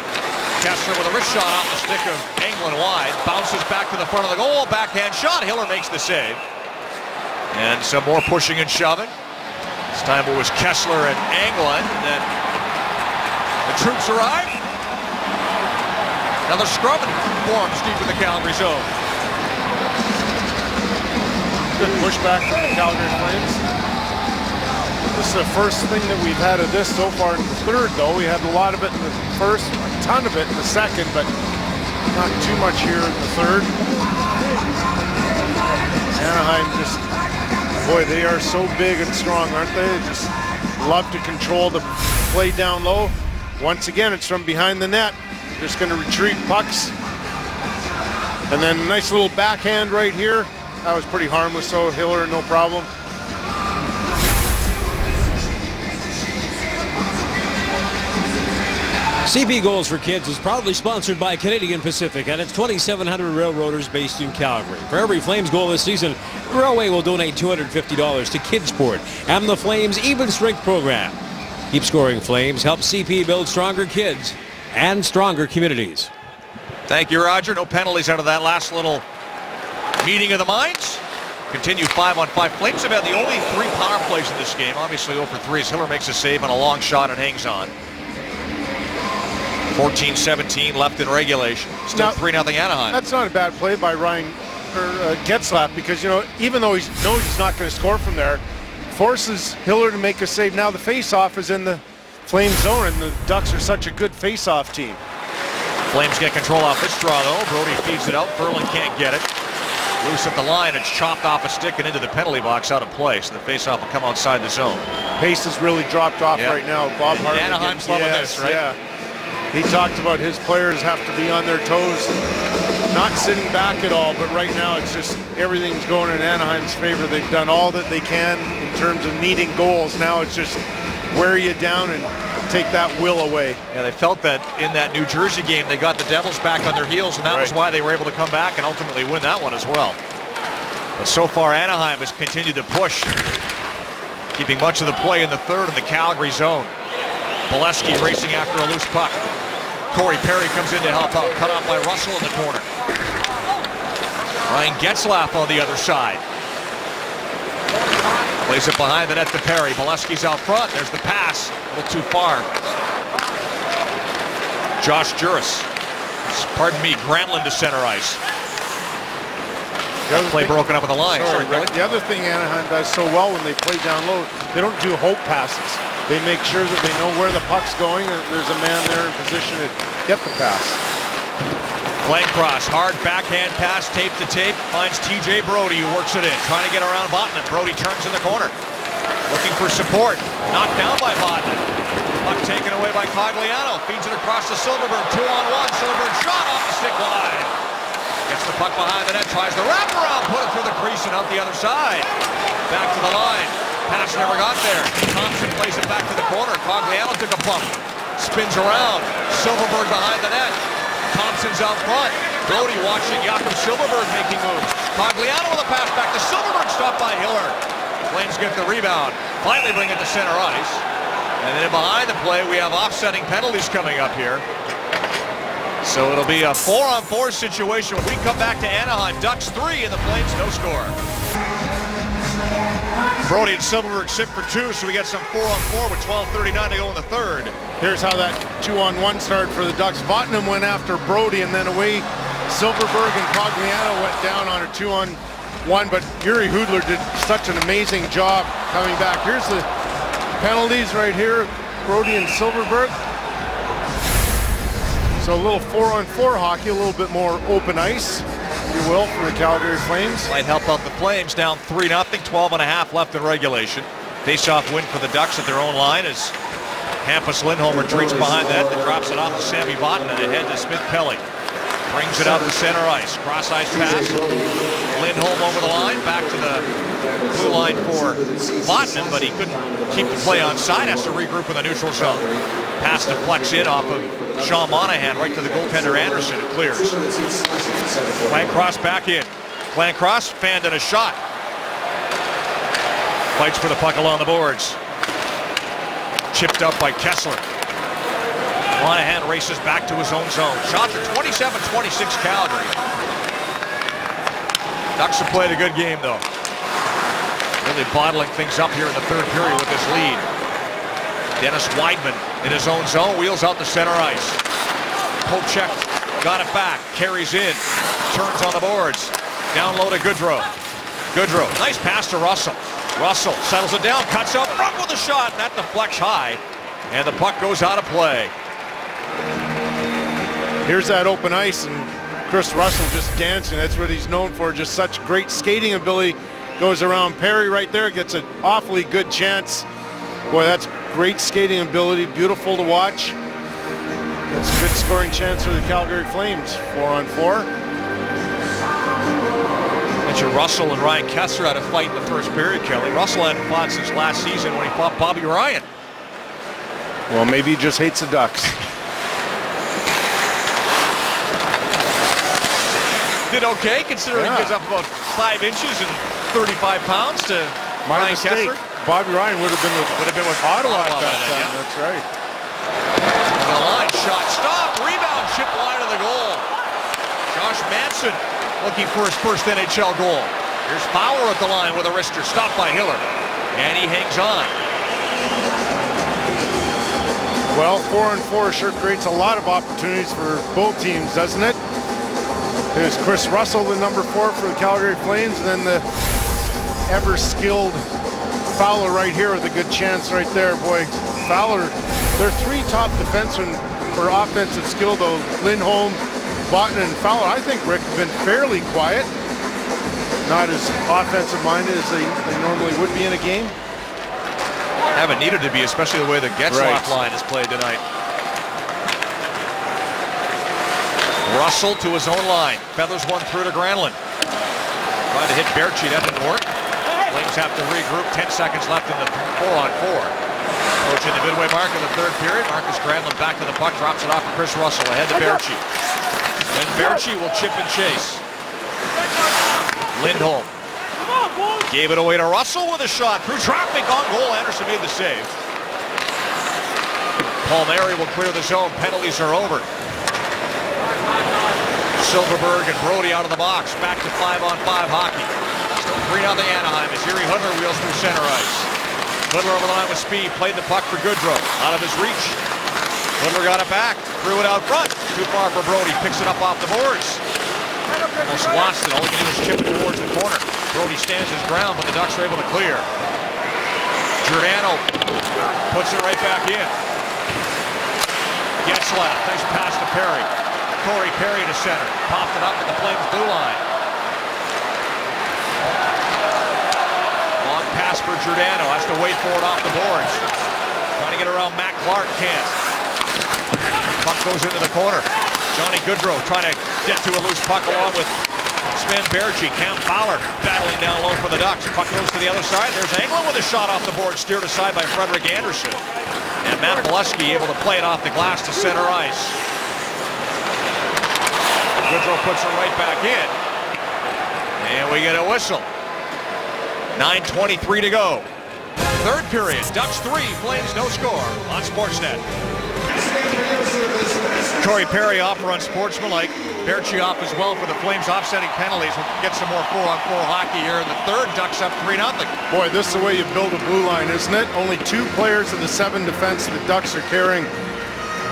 Kessler with a wrist shot off the stick of Englund wide. Bounces back to the front of the goal. Backhand shot. Hiller makes the save. And some more pushing and shoving. This time it was Kessler and Englund. And then the troops arrive. Another scrum forms deep in the Calgary zone. Good pushback from the Calgary Flames. This is the first thing that we've had of this so far in the third, though. We had a lot of it in the first, a ton of it in the second, but not too much here in the third. Anaheim just, boy, they are so big and strong, aren't they? They just love to control the play down low. Once again, it's from behind the net. Just going to retrieve pucks. And then a nice little backhand right here. That was pretty harmless, so Hiller, no problem. CP Goals for Kids is proudly sponsored by Canadian Pacific and its 2,700 railroaders based in Calgary. For every Flames goal this season, the Railway will donate $250 to Kidsport and the Flames Even Strength program. Keep scoring, Flames. Help CP build stronger kids and stronger communities. Thank you, Roger. No penalties out of that last little meeting of the minds. Continue 5-on-5. Flames have had the only 3 power plays in this game. Obviously 0 for 3 as Hiller makes a save on a long shot and hangs on. 14-17 left in regulation. Still 3-0 Anaheim. That's not a bad play by Ryan Getzlaf, because, you know, even though he knows he's not going to score from there, forces Hiller to make a save. Now the face-off is in the Flames zone, and the Ducks are such a good face-off team. Flames get control off this draw, though. Brody feeds it out. Ferland can't get it. Loose at the line. It's chopped off a stick and into the penalty box out of play. So the face-off will come outside the zone. Pace has really dropped off right now. Bob Hartley. Anaheim's loving this, right? Yeah. He talked about his players have to be on their toes, not sitting back at all, but right now it's just everything's going in Anaheim's favor. They've done all that they can in terms of needing goals. Now it's just wear you down and take that will away. Yeah, they felt that in that New Jersey game, they got the Devils back on their heels, and that was why they were able to come back and ultimately win that one as well. But so far, Anaheim has continued to push, keeping much of the play in the third in the Calgary zone. Bolesky racing after a loose puck. Corey Perry comes in to help out. Cut off by Russell in the corner. Ryan Getzlaf on the other side. Plays it behind the net to Perry. Bolesky's out front. There's the pass. A little too far. Josh Juris. Pardon me, Granlund to center ice. Play broken up with the line. Sorry, Rick. The other thing Anaheim does so well when they play down low, they don't do hope passes. They make sure that they know where the puck's going and there's a man there in position to get the pass. Glenn Cross, hard backhand pass, tape to tape, finds TJ Brodie who works it in, trying to get around Vatanen. Brodie turns in the corner, looking for support, knocked down by Vatanen. Puck taken away by Cogliano, feeds it across to Silfverberg, 2-on-1, Silfverberg shot off the stick line. Gets the puck behind the net, tries the wraparound, put it through the crease and out the other side. Back to the line, pass never got there. Thompson plays it back to the corner, Cogliano took a bump, spins around, Silfverberg behind the net. Thompson's out front. Brodie watching Jakob Silfverberg making moves. Cogliano with a pass back to Silfverberg, stopped by Hiller. Flames get the rebound. Finally bring it to center ice. And then behind the play, we have offsetting penalties coming up here. So it'll be a 4-on-4 situation when we come back to Anaheim. Ducks 3 and the Flames no score. Brodie and Silfverberg sit for 2, so we get some 4-on-4 with 12:39 to go in the third. Here's how that 2-on-1 started for the Ducks. Vatanen went after Brodie, and then away Silfverberg and Cogliano went down on a 2-on-1, but Yuri Hudler did such an amazing job coming back. Here's the penalties right here, Brodie and Silfverberg. So a little 4-on-4 hockey, a little bit more open ice, if you will, for the Calgary Flames. Might help out the Flames, down 3-0, 12.5 left in regulation. Face-off win for the Ducks at their own line as Hampus Lindholm retreats behind that and drops it off to Sammy Vatanen ahead to Smith Pelly. Brings it out to center ice. Cross ice pass. Lindholm over the line. Back to the blue line for Vatanen, but he couldn't keep the play on side. Has to regroup in the neutral zone. Pass deflects in off of Sean Monahan right to the goaltender Anderson. It clears. Glenn Cross back in. Glenn Cross fanned in a shot. Fights for the puck along the boards. Chipped up by Kessler. Monahan races back to his own zone. Shots are 27-26 Calgary. Ducks have played a good game though. Really bottling things up here in the third period with this lead. Dennis Wideman in his own zone, wheels out to center ice. Popechek got it back, carries in, turns on the boards. Down low to Goodrow. Goodrow, nice pass to Russell. Russell settles it down, cuts out front with a shot, and that deflects high. And the puck goes out of play. Here's that open ice, and Chris Russell just dancing. That's what he's known for, just such great skating ability. Goes around Perry right there, gets an awfully good chance. Boy, that's great skating ability, beautiful to watch. That's a good scoring chance for the Calgary Flames, 4-on-4. Mentioned Russell and Ryan Kessler had a fight in the first period, Kelly. Russell hadn't fought since last season when he fought Bobby Ryan. Well, maybe he just hates the Ducks. Did okay, considering he gives up about 5 inches and 35 pounds to Ryan Kessler. Bobby Ryan would have been with Ottawa at that time. Yeah. That's right. The line shot, stop, rebound, chip wide of the goal. Josh Manson looking for his first NHL goal. Here's Fowler at the line with a wrister, stopped by Hiller, and he hangs on. Well, 4-on-4 sure creates a lot of opportunities for both teams, doesn't it? There's Chris Russell, the number 4 for the Calgary Flames, and then the ever-skilled Fowler right here with a good chance right there. Boy, Fowler, they're 3 top defensemen for offensive skill, though. Lindholm, Vatanen, and Fowler, I think, Rick, have been fairly quiet. Not as offensive-minded as they normally would be in a game. Haven't needed to be, especially the way the Getzlaf line is played tonight. Russell to his own line. Feathers one through to Granlund. Trying to hit Berchi, that didn't work. Flames have to regroup. 10 seconds left in the 4-on-4. Approaching the midway mark of the third period. Marcus Granlund back to the puck, drops it off to Chris Russell ahead to Berchi. Then Berchi will chip and chase. Lindholm gave it away to Russell with a shot through traffic on goal. Anderson made the save. Palmieri will clear the zone. Penalties are over. Silfverberg and Brodie out of the box. Back to 5-on-5 hockey. Still 3-0 Anaheim as Yuri Hudler wheels through center ice. Hudler over the line with speed. Played the puck for Goodrow. Out of his reach. Hudler got it back. Threw it out front. Too far for Brodie. Picks it up off the boards. almost lost it. All he can do is chip it towards the corner. Brody stands his ground, but the Ducks are able to clear. Giordano puts it right back in. Getzlaf, nice pass to Perry. Corey Perry to center. Popped it up at the Flames blue line. Long pass for Giordano. Has to wait for it off the boards. Trying to get around Matt Clark. Can't. Puck goes into the corner. Johnny Goodrow trying to get to a loose puck along with Sven Berchi. Cam Fowler battling down low for the Ducks. Puck goes to the other side. There's Englund with a shot off the board, steered aside by Frederik Andersen. And Matt Bolesky able to play it off the glass to center ice. Goodrow puts it right back in. And we get a whistle. 9:23 to go. Third period, Ducks 3, Flames no score on Sportsnet. Corey Perry off for unsportsmanlike. Berchi off as well for the Flames offsetting penalties. We'll get some more 4-on-4 hockey here in the third. Ducks up 3-0. Boy, this is the way you build a blue line, isn't it? Only 2 players of the 7 defense the Ducks are carrying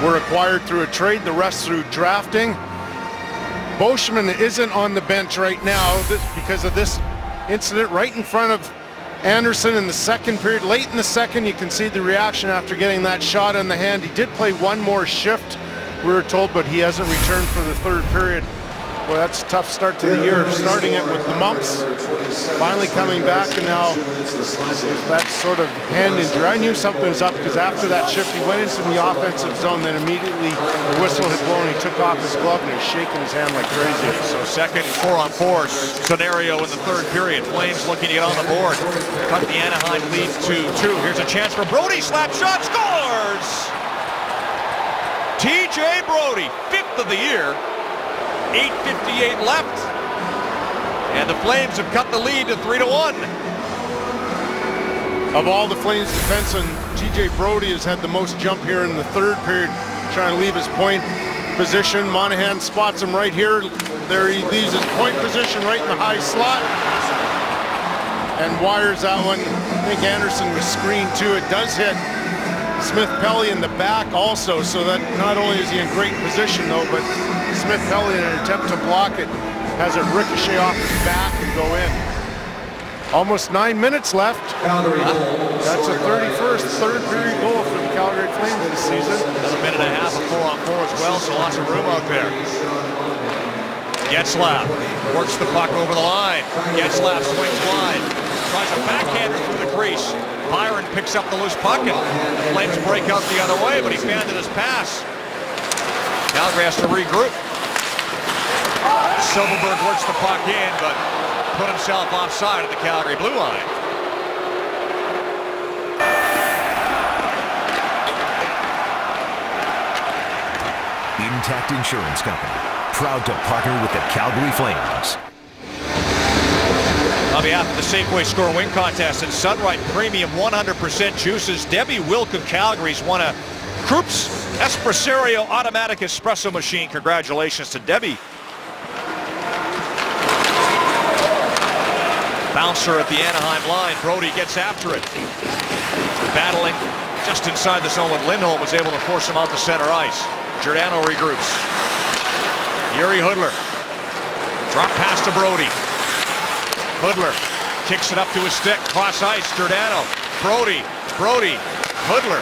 were acquired through a trade, the rest through drafting. Boschman isn't on the bench right now because of this incident right in front of Andersen in the second period. Late in the second, you can see the reaction after getting that shot on the hand. He did play one more shift, we were told, but he hasn't returned for the third period. Well, that's a tough start to the year, starting it with the mumps, finally coming back, and now that sort of hand injury. I knew something was up because after that shift, he went into the offensive zone, then immediately the whistle had blown, he took off his glove, and he was shaking his hand like crazy. So second 4-on-4 scenario in the third period. Flames looking to get on the board. Cut the Anaheim lead to 2. Here's a chance for Brody. Slap shot, scores! TJ Brody, 5th of the year. 8:58 left, and the Flames have cut the lead to 3-1. Of all the Flames defensemen, TJ Brody has had the most jump here in the third period, trying to leave his point position. Monahan spots him right here. There he leaves his point position right in the high slot and wires that one. I think Andersen was screened too. It does hit Smith-Pelly in the back also, so that not only is he in great position though, but Smith-Pelly, in an attempt to block it, has it ricochet off his back and go in. Almost 9 minutes left. That's a 31st third period goal for the Calgary Flames this season. Another minute and a half of 4-on-4 as well, so lots of room out there. Getzlaf works the puck over the line. Getzlaf swings wide. Tries a backhander through the crease. Byron picks up the loose puck, and the Flames break out the other way, but he fanned his pass. Calgary has to regroup. Silverberg works the puck in, but put himself offside at the Calgary blue line. Intact Insurance Company, proud to partner with the Calgary Flames. On behalf of the Safeway Score Win Contest and Sunright Premium 100% Juices, Debbie Wilk of Calgary's won a Krups Espresso Automatic Espresso Machine. Congratulations to Debbie. Bouncer at the Anaheim line. Brody gets after it. Battling just inside the zone with Lindholm, was able to force him out to center ice. Giordano regroups. Yuri Hudler. Drop pass to Brody. Hudler kicks it up to his stick. Cross ice. Giordano. Brody. Hudler.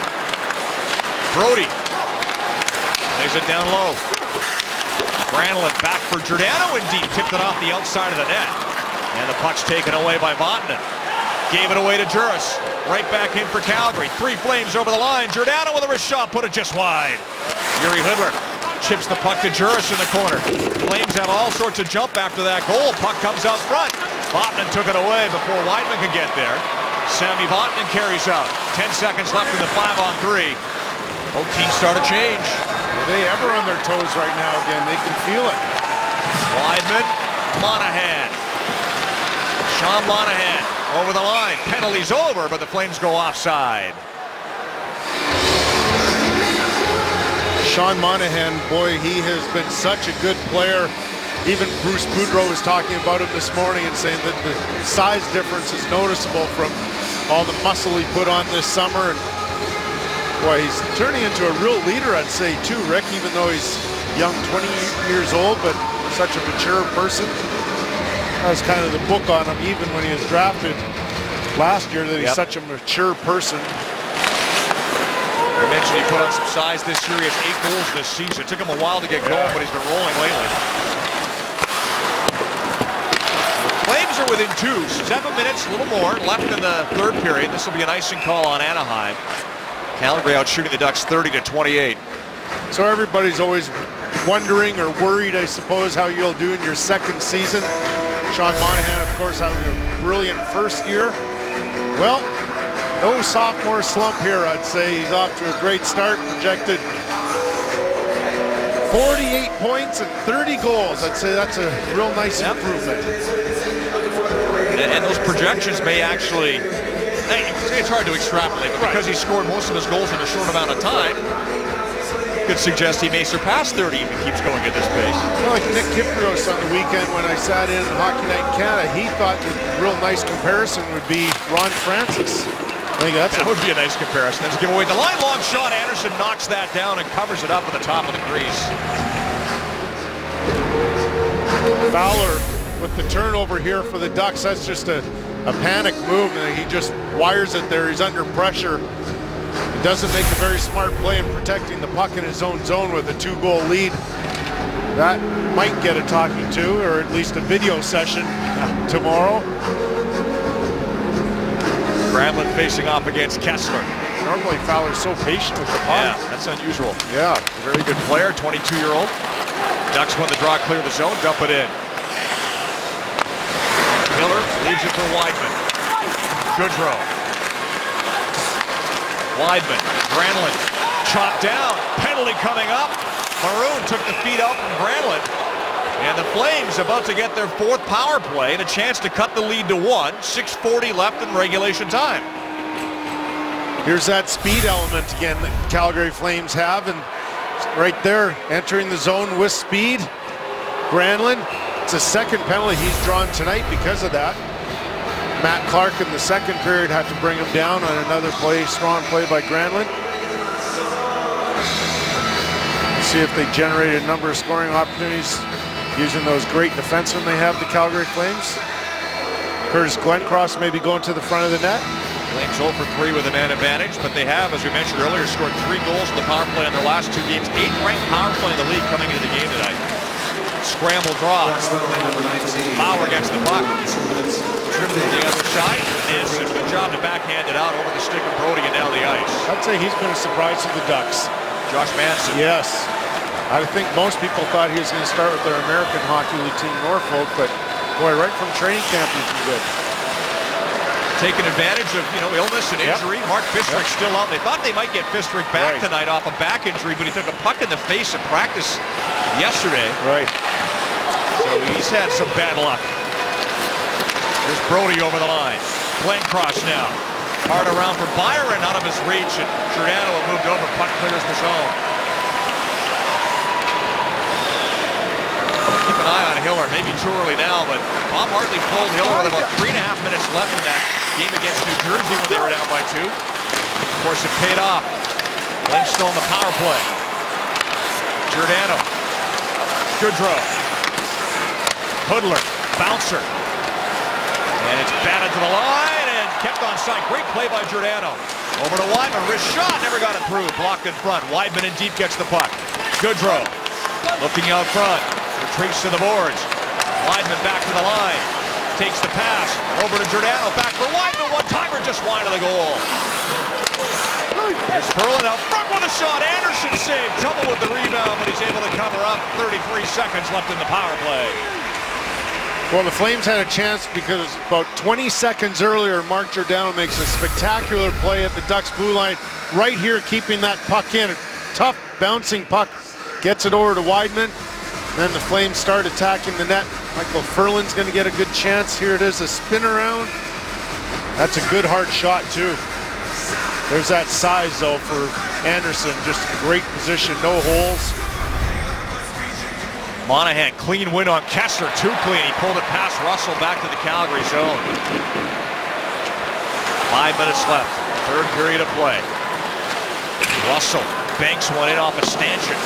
Brody. Lays it down low. Granlund back for Giordano and deep. Tipped it off the outside of the net. And the puck's taken away by Vatanen. Gave it away to Juris. Right back in for Calgary. 3 Flames over the line. Giordano with a wrist shot. Put it just wide. Yuri Hudler chips the puck to Juris in the corner. Flames have all sorts of jump after that goal. Puck comes out front. Vatanen took it away before Weidman could get there. Sami Vatanen carries out. 10 seconds left in the 5-on-3. Both teams start a change. Are they ever on their toes right now again? They can feel it. Weidman, Monahan. Sean Monahan over the line. Penalty's over, but the Flames go offside. Sean Monahan, boy, he has been such a good player. Even Bruce Boudreau was talking about it this morning and saying that the size difference is noticeable from all the muscle he put on this summer. And boy, he's turning into a real leader, I'd say, too, Rick, even though he's young, 20 years old, but such a mature person. That was kind of the book on him, even when he was drafted last year, that he's such a mature person. I mentioned he put on some size this year. He has 8 goals this season. It took him a while to get going, but he's been rolling lately. Flames are within 2. 7 minutes, a little more, left in the third period. This will be an icing call on Anaheim. Calgary out shooting the Ducks 30-28. So everybody's always wondering or worried, I suppose, how you'll do in your second season. Sean Monahan, of course, having a brilliant first year. Well, no sophomore slump here, I'd say. He's off to a great start, projected 48 points and 30 goals. I'd say that's a real nice improvement. And those projections may actually, it's hard to extrapolate, but because he scored most of his goals in a short amount of time, could suggest he may surpass 30 if he keeps going at this pace. Well, like Nick Kiprios on the weekend when I sat in Hockey Night in Canada, he thought the real nice comparison would be Ron Francis. I think that would be a nice comparison. That's a giveaway. The line long shot, Anderson knocks that down and covers it up at the top of the crease. Fowler with the turnover here for the Ducks. That's just a panic move, and he just wires it there. He's under pressure. He doesn't make a very smart play in protecting the puck in his own zone with a 2-goal lead. That might get a talking to, or at least a video session tomorrow. Granlund facing off against Kessler. Normally Fowler's so patient with the puck. Yeah, that's unusual. Yeah. Very good player, 22-year-old. Ducks won the draw, clear the zone, dump it in. Miller leaves it for Weidman. Goodrow. Weidman, Granlund, chopped down, penalty coming up. Maroon took the feet out from Granlund. And the Flames about to get their 4th power play and a chance to cut the lead to 1. 6:40 left in regulation time. Here's that speed element again that Calgary Flames have, and right there, entering the zone with speed. Granlund, it's a second penalty he's drawn tonight because of that. Matt Clark in the second period had to bring him down on another play, strong play by Granlund. See if they generated a number of scoring opportunities using those great defensemen they have, the Calgary Flames. Curtis Glencross maybe going to the front of the net. Flames 0 for 3 with a man advantage, but they have, as we mentioned earlier, scored 3 goals in the power play in their last 2 games. 8th ranked power play in the league coming into the game tonight. Scramble draw. Fowler gets the puck. Driven to the other side. It's a good job to backhand it out over the stick of Brody and down the ice. I'd say he's been a surprise to the Ducks. Josh Manson. Yes. I think most people thought he was going to start with their American Hockey League team, Norfolk, but boy, right from training camp he's been good. Taking advantage of, illness and injury. Mark Fistrick still out. They thought they might get Fistrick back tonight off a back injury, but he took a puck in the face in practice yesterday. Right. So he's had some bad luck. There's Brody over the line. Glencross now. Hard around for Byron, out of his reach, and Giordano have moved over. Puck clears the zone. Keep an eye on Hiller. Maybe too early now, but Bob Hartley pulled Hiller with about 3.5 minutes left in that game against New Jersey when they were down by 2. Of course, it paid off. Flames still on the power play. Giordano. Goodrow. Hoodler. Bouncer. And it's batted to the line and kept on side. Great play by Giordano. Over to Weidman. Wrist shot. Never got it through. Blocked in front. Weidman in deep gets the puck. Goodrow. Looking out front. Retreats to the boards. Weidman back to the line. Takes the pass. Over to Giordano. Back for Weidman. One-timer just wide of the goal. Here's Perlin out front with a shot. Anderson saved. Trouble with the rebound, but he's able to cover up. 33 seconds left in the power play. Well, the Flames had a chance because about 20 seconds earlier, Mark Giordano makes a spectacular play at the Ducks blue line. Right here, keeping that puck in. A tough bouncing puck. Gets it over to Weidman. Then the Flames start attacking the net. Michael Ferland's going to get a good chance. Here it is, a spin around. That's a good hard shot too. There's that size though for Anderson. Just a great position, no holes. Monahan, clean win on Kessler, too clean. He pulled it past Russell back to the Calgary zone. 5 minutes left, third period of play. Russell banks one in off a stanchion.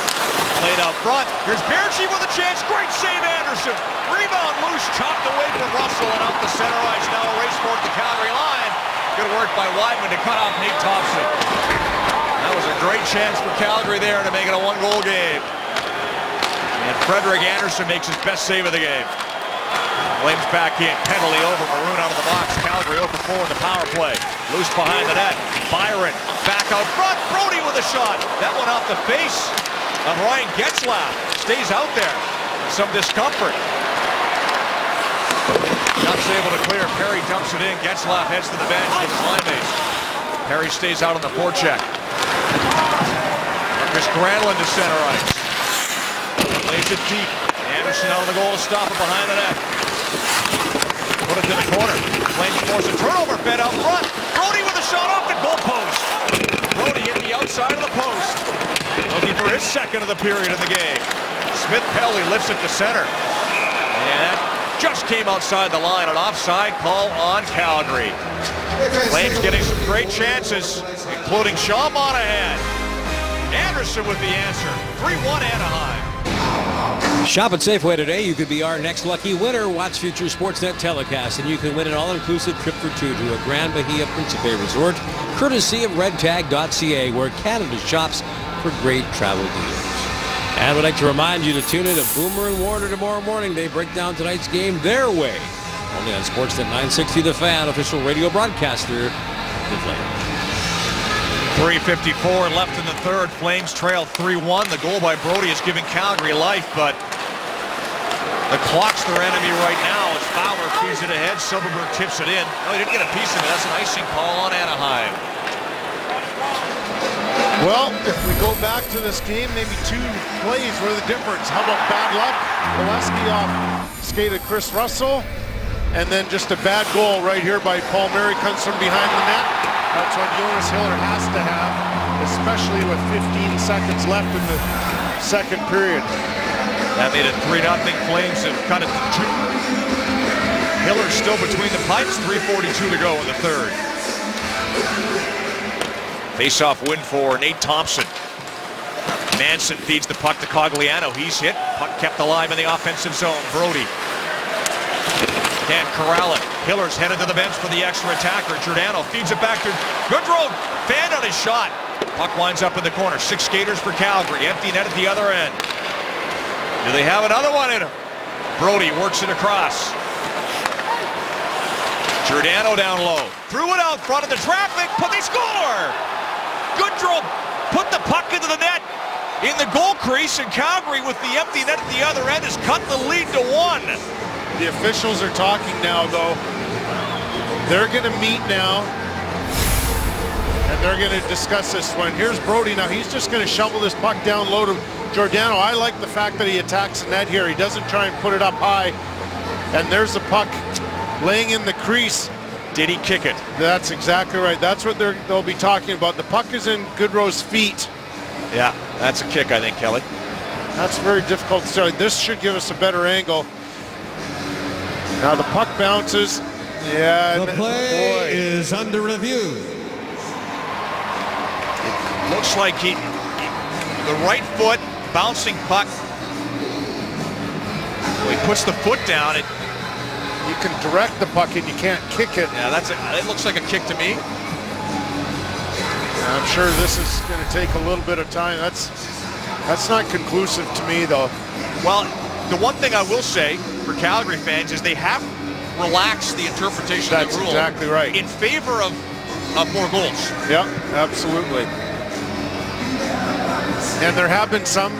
Played out front. Here's Berge with a chance. Great save, Anderson. Rebound loose, chopped away from Russell and out the center ice. Now a race toward the Calgary line. Good work by Wideman to cut off Nate Thompson. That was a great chance for Calgary there to make it a one-goal game. And Frederik Andersen makes his best save of the game. Flames back in, penalty over, Maroon out of the box. Calgary 0 for 4 in the power play. Loose behind the net. Byron back out front. Brodie with a shot. That one off the face of Ryan Getzlaf. Stays out there. Some discomfort. Ducks able to clear. Perry dumps it in. Getzlaf heads to the bench with his line mates. Perry stays out on the forecheck. Marcus Granlund to center ice. Lays it deep. Anderson out of the goal to stop it behind the net. Put it to the corner. Flames force a turnover. Fed out front. Brodie with a shot off the goal post. Brodie hit the outside of the post. Looking for his second of the period in the game. Smith penalty lifts it to center. And that just came outside the line. An offside call on Calgary. Flames getting some great chances, including Sean Monahan. Anderson with the answer. 3-1 Anaheim. Shop at Safeway today. You could be our next lucky winner. Watch future Sportsnet telecasts, and you can win an all-inclusive trip for two to a Grand Bahia Principe Resort, courtesy of redtag.ca, where Canada shops for great travel deals. And we'd like to remind you to tune in to Boomer and Warner tomorrow morning. They break down tonight's game their way. Only on Sportsnet 960 The Fan, official radio broadcaster. The Flames. 3:54 left in the third. Flames trail 3-1. The goal by Brodie is giving Calgary life, but the clock's their enemy right now as Fowler feeds it ahead. Silverberg tips it in. No, he didn't get a piece of it. That's an icing call on Anaheim. Well, if we go back to this game, maybe two plays were the difference. How about bad luck? Bolesky off skated Chris Russell, and then just a bad goal right here by Paul Murray comes from behind the net. That's what Jonas Hiller has to have, especially with 15 seconds left in the second period. That made it 3-0. Flames have cut it to 2. Hiller's still between the pipes. 3:42 to go in the third. Face-off win for Nate Thompson. Manson feeds the puck to Cogliano. He's hit. Puck kept alive in the offensive zone. Brodie can't corral it. Hiller's headed to the bench for the extra attacker. Giordano feeds it back to Goodrow. Fanned on his shot. Puck winds up in the corner. 6 skaters for Calgary. Empty net at the other end. Do they have another one in him? Brodie works it across. Giordano down low. Threw it out front of the traffic, but they score! Goodrow put the puck into the net in the goal crease, and Calgary with the empty net at the other end has cut the lead to 1. The officials are talking now, though. They're going to meet now, and they're going to discuss this one. Here's Brodie now. He's just going to shovel this puck down low to Giordano. I like the fact that he attacks the net here. He doesn't try and put it up high. And there's the puck laying in the crease. Did he kick it? That's exactly right. That's what they'll be talking about. The puck is in Goodrow's feet. Yeah, that's a kick, I think, Kelly. That's very difficult to start. This should give us a better angle. Now the puck bounces. Yeah. The play is under review. It looks like the right foot bouncing puck. Well, he puts the foot down. You can direct the puck and you can't kick it. Yeah, it looks like a kick to me. I'm sure this is going to take a little bit of time. That's not conclusive to me, though. Well, the one thing I will say for Calgary fans is they have relaxed the interpretation of the rule. That's exactly right. In favor of more goals. Yeah, absolutely. And there have been some,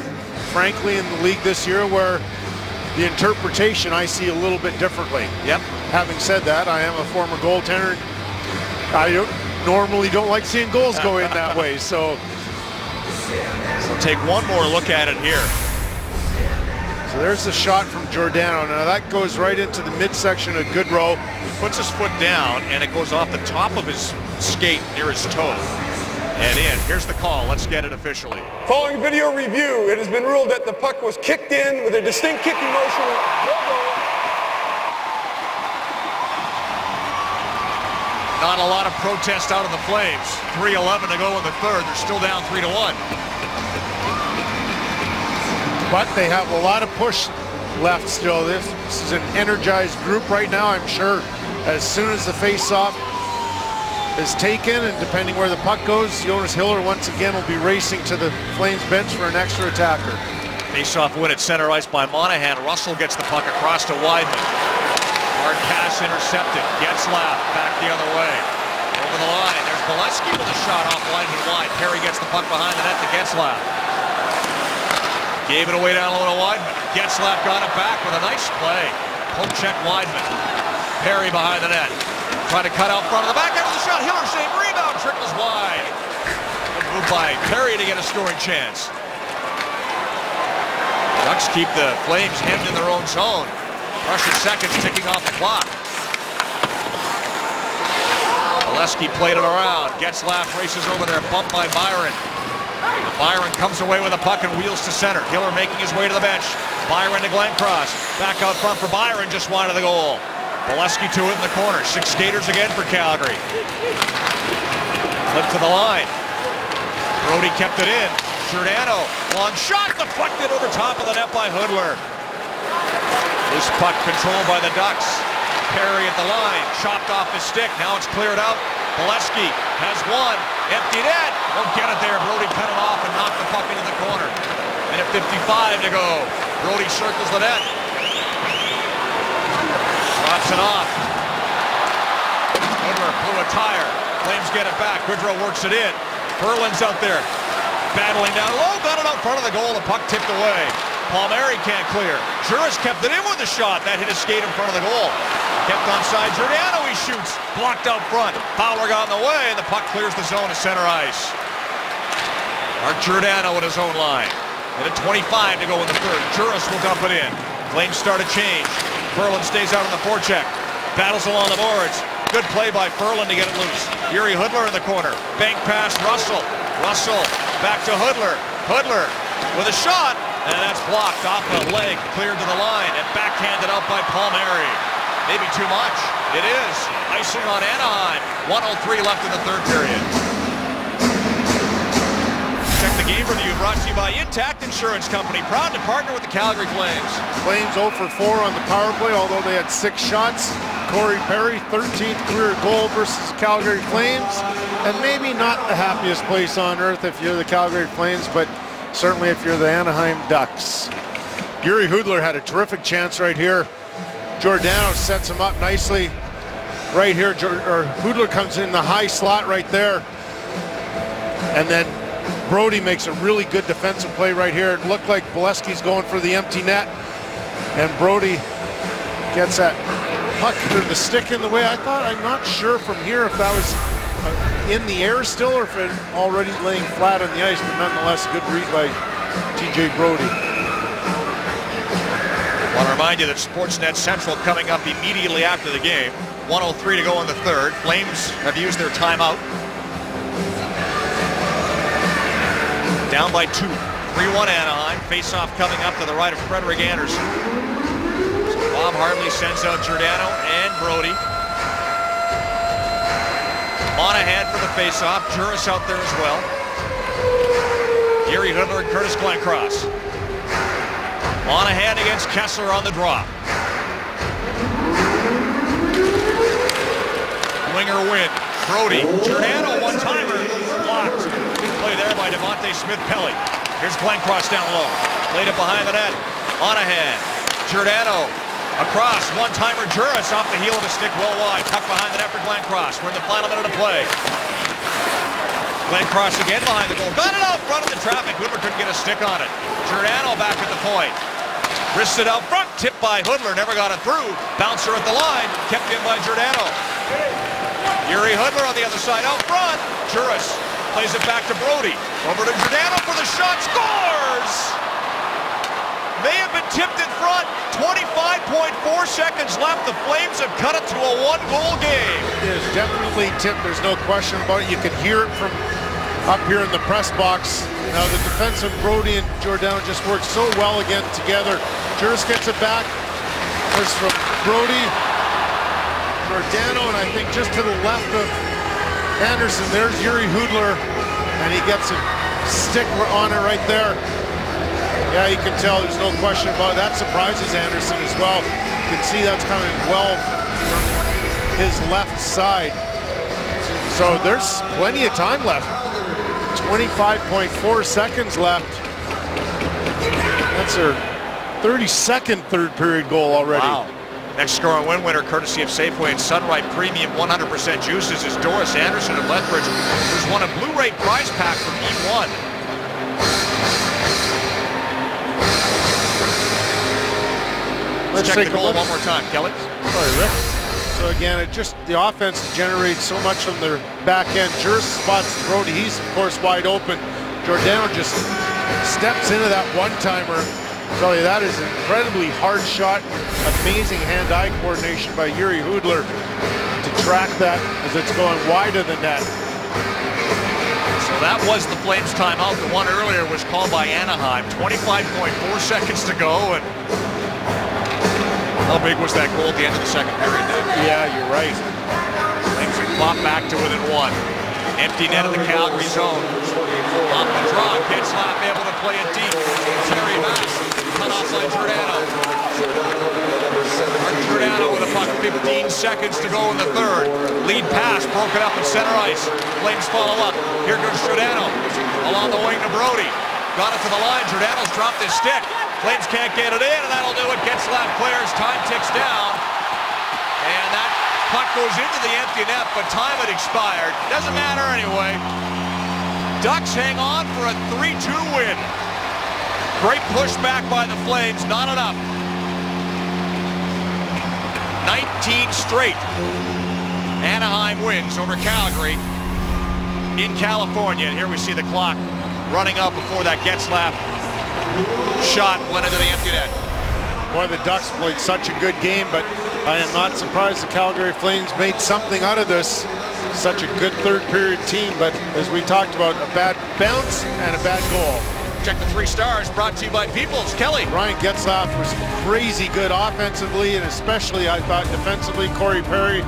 frankly, in the league this year where the interpretation I see a little bit differently. Yep. Having said that, I am a former goaltender. I normally don't like seeing goals go in that way, so take one more look at it here. So there's the shot from Giordano. Now that goes right into the midsection of Goodrow. He puts his foot down and it goes off the top of his skate near his toe and in. Here's the call. Let's get it officially. Following video review, it has been ruled that the puck was kicked in with a distinct kicking motion. No goal. Not a lot of protest out of the Flames. 3:11 to go in the third. They're still down 3-1. but they have a lot of push left still. This is an energized group right now. I'm sure as soon as the face-off is taken, and depending where the puck goes, Jonas Hiller once again will be racing to the Flames bench for an extra attacker. Face-off win at center ice by Monahan. Russell gets the puck across to Wideman. Hard pass intercepted. Getzlaf back the other way. Over the line. There's Bolesky with a shot off Wideman wide. Perry gets the puck behind the net to Getzlaf. Gave it away down low to Wideman. Getzlaf got it back with a nice play. Poke check Wideman. Perry behind the net. Trying to cut out front of the back end of the shot. Hiller save, rebound, trickles wide. Good move by Perry to get a scoring chance. Ducks keep the Flames hemmed in their own zone. Russian seconds ticking off the clock. Bolesky played it around. Getzlaf races over there, bumped by Byron. Byron comes away with a puck and wheels to center. Hiller making his way to the bench. Byron to Glencross. Back out front for Byron, just wide of the goal. Bolesky to it in the corner. 6 skaters again for Calgary. Flip to the line. Brodie kept it in. Giordano, long shot, deflected over top of the net by Hoodler. Loose puck controlled by the Ducks. Perry at the line, chopped off his stick. Now it's cleared out. Bolesky has one. Empty net. Won't get it there. Brodie cut it off and knocked the puck into the corner. Minute 55 to go. Brodie circles the net. Drops it off. Hoodler blew a tire. Flames get it back. Goodrow works it in. Ferland's out there. Battling down low. Got it out front of the goal. The puck tipped away. Palmieri can't clear. Juris kept it in with the shot. That hit his skate in front of the goal. Kept onside. Giordano, he shoots. Blocked out front. Fowler got in the way, and the puck clears the zone to center ice. Mark Giordano at his own line. Minute 25 to go in the third. Juris will dump it in. Flames start a change. Ferland stays out on the forecheck. Battles along the boards. Good play by Ferland to get it loose. Yuri Hoodler in the corner. Bank pass Russell. Russell back to Hoodler. Hoodler with a shot. And that's blocked off the leg, cleared to the line, and backhanded out by Palmieri. Maybe too much. It is. Icing on Anaheim. 1:03 left in the third period. Check the game review brought to you by Intact Insurance Company. Proud to partner with the Calgary Flames. Flames 0 for 4 on the power play, although they had 6 shots. Corey Perry, 13th career goal versus Calgary Flames. And maybe not the happiest place on earth if you're the Calgary Flames, but certainly if you're the Anaheim Ducks. Yuri Hoodler had a terrific chance right here. Giordano sets him up nicely right here. Hoodler comes in the high slot right there. And then Brodie makes a really good defensive play right here. It looked like Bolesky's going for the empty net. And Brodie gets that puck through the stick in the way. I'm not sure from here if that was in the air still or if it already laying flat on the ice, but nonetheless, good read by TJ Brodie. I want to remind you that Sportsnet Central coming up immediately after the game. 1:03 to go in the third. Flames have used their timeout. Down by 2. 3-1 Anaheim. Face-off coming up to the right of Frederick Anderson. So Bob Hartley sends out Giordano and Brodie. Monahan for the face-off. Juris out there as well. Yuri Hoodler and Curtis Glencross. Monahan against Kessler on the drop. Winger win. Brodie. Giordano one-timer. Blocked. Play there by Devontae Smith-Pelly. Here's Glencross down low. Played it behind the net. Monahan. Giordano. Across, one-timer Juris off the heel of the stick, well wide. Tucked behind the net for Glencross. We're in the final minute of play. Glencross again behind the goal. Got it out front of the traffic. Hoodler couldn't get a stick on it. Giordano back at the point. Wrists it out front. Tipped by Hoodler. Never got it through. Bouncer at the line. Kept in by Giordano. Yuri Hoodler on the other side out front. Juris plays it back to Brodie. Over to Giordano for the shot. Scores! May have been tipped in front. 25.4 seconds left. The Flames have cut it to a 1-goal game. It is definitely tipped. There's no question about it. You could hear it from up here in the press box. Now the defensive Brodie and Giordano just worked so well again together. Juris gets it back. There's from Brodie. Giordano, and I think just to the left of Anderson, there's Yuri Hoodler. And he gets a stick on it right there. Yeah, you can tell there's no question about it. That surprises Anderson as well. You can see that's coming well from his left side. So there's plenty of time left. 25.4 seconds left. That's their 32nd third period goal already. Wow. Next score and win winner, courtesy of Safeway and Sunripe Premium 100% juices, is Doris Anderson of Lethbridge, who's won a Blu-ray prize pack from E1. Let's check the goal one more time, Kelly. Sorry, Rick. So again, the offense generates so much on their back end. Juris spots Brody. He's of course wide open. Giordano just steps into that one-timer. I tell you, that is an incredibly hard shot. Amazing hand-eye coordination by Yuri Hudler to track that as it's going wide of the net. So that was the Flames timeout. The one earlier was called by Anaheim. 25.4 seconds to go, and how big was that goal at the end of the second period, Dave? Yeah, you're right. Flames have popped back to within one. Empty net in the Calgary zone. Off the draw, Getzlaf able to play it deep. Terry Bass, cut off by Giordano. Giordano with a puck, 15 seconds to go in the third. Lead pass, broken up in center ice. Flames follow up. Here goes Giordano. Along the wing to Brody. Got it to the line. Giordano's dropped his stick. Flames can't get it in, and that'll do it. Getzlaf clears. Time ticks down. And that puck goes into the empty net, but time had expired. Doesn't matter anyway. Ducks hang on for a 3-2 win. Great pushback by the Flames. Not enough. 19 straight. Anaheim wins over Calgary in California. And here we see the clock running up before that Getzlaf shot went into the empty net. Boy, the Ducks played such a good game, but I am not surprised the Calgary Flames made something out of this. Such a good third period team, but as we talked about, a bad bounce and a bad goal. Check the 3 stars, brought to you by Peoples. Kelly. Ryan Getzlaf was crazy good offensively, and especially I thought defensively. Corey Perry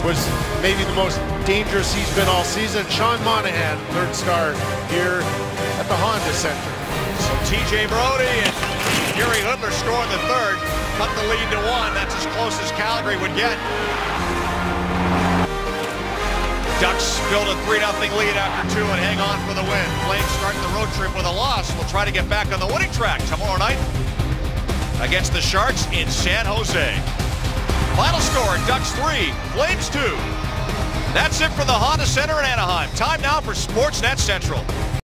was maybe the most dangerous he's been all season. Sean Monahan, 3rd star here at the Honda Center. So TJ Brody and Yuri Hudler scoring the third, cut the lead to 1. That's as close as Calgary would get. Ducks build a 3-0 lead after 2 and hang on for the win. Flames start the road trip with a loss. We'll try to get back on the winning track tomorrow night against the Sharks in San Jose. Final score, Ducks 3, Flames 2. That's it for the Honda Center in Anaheim. Time now for Sportsnet Central.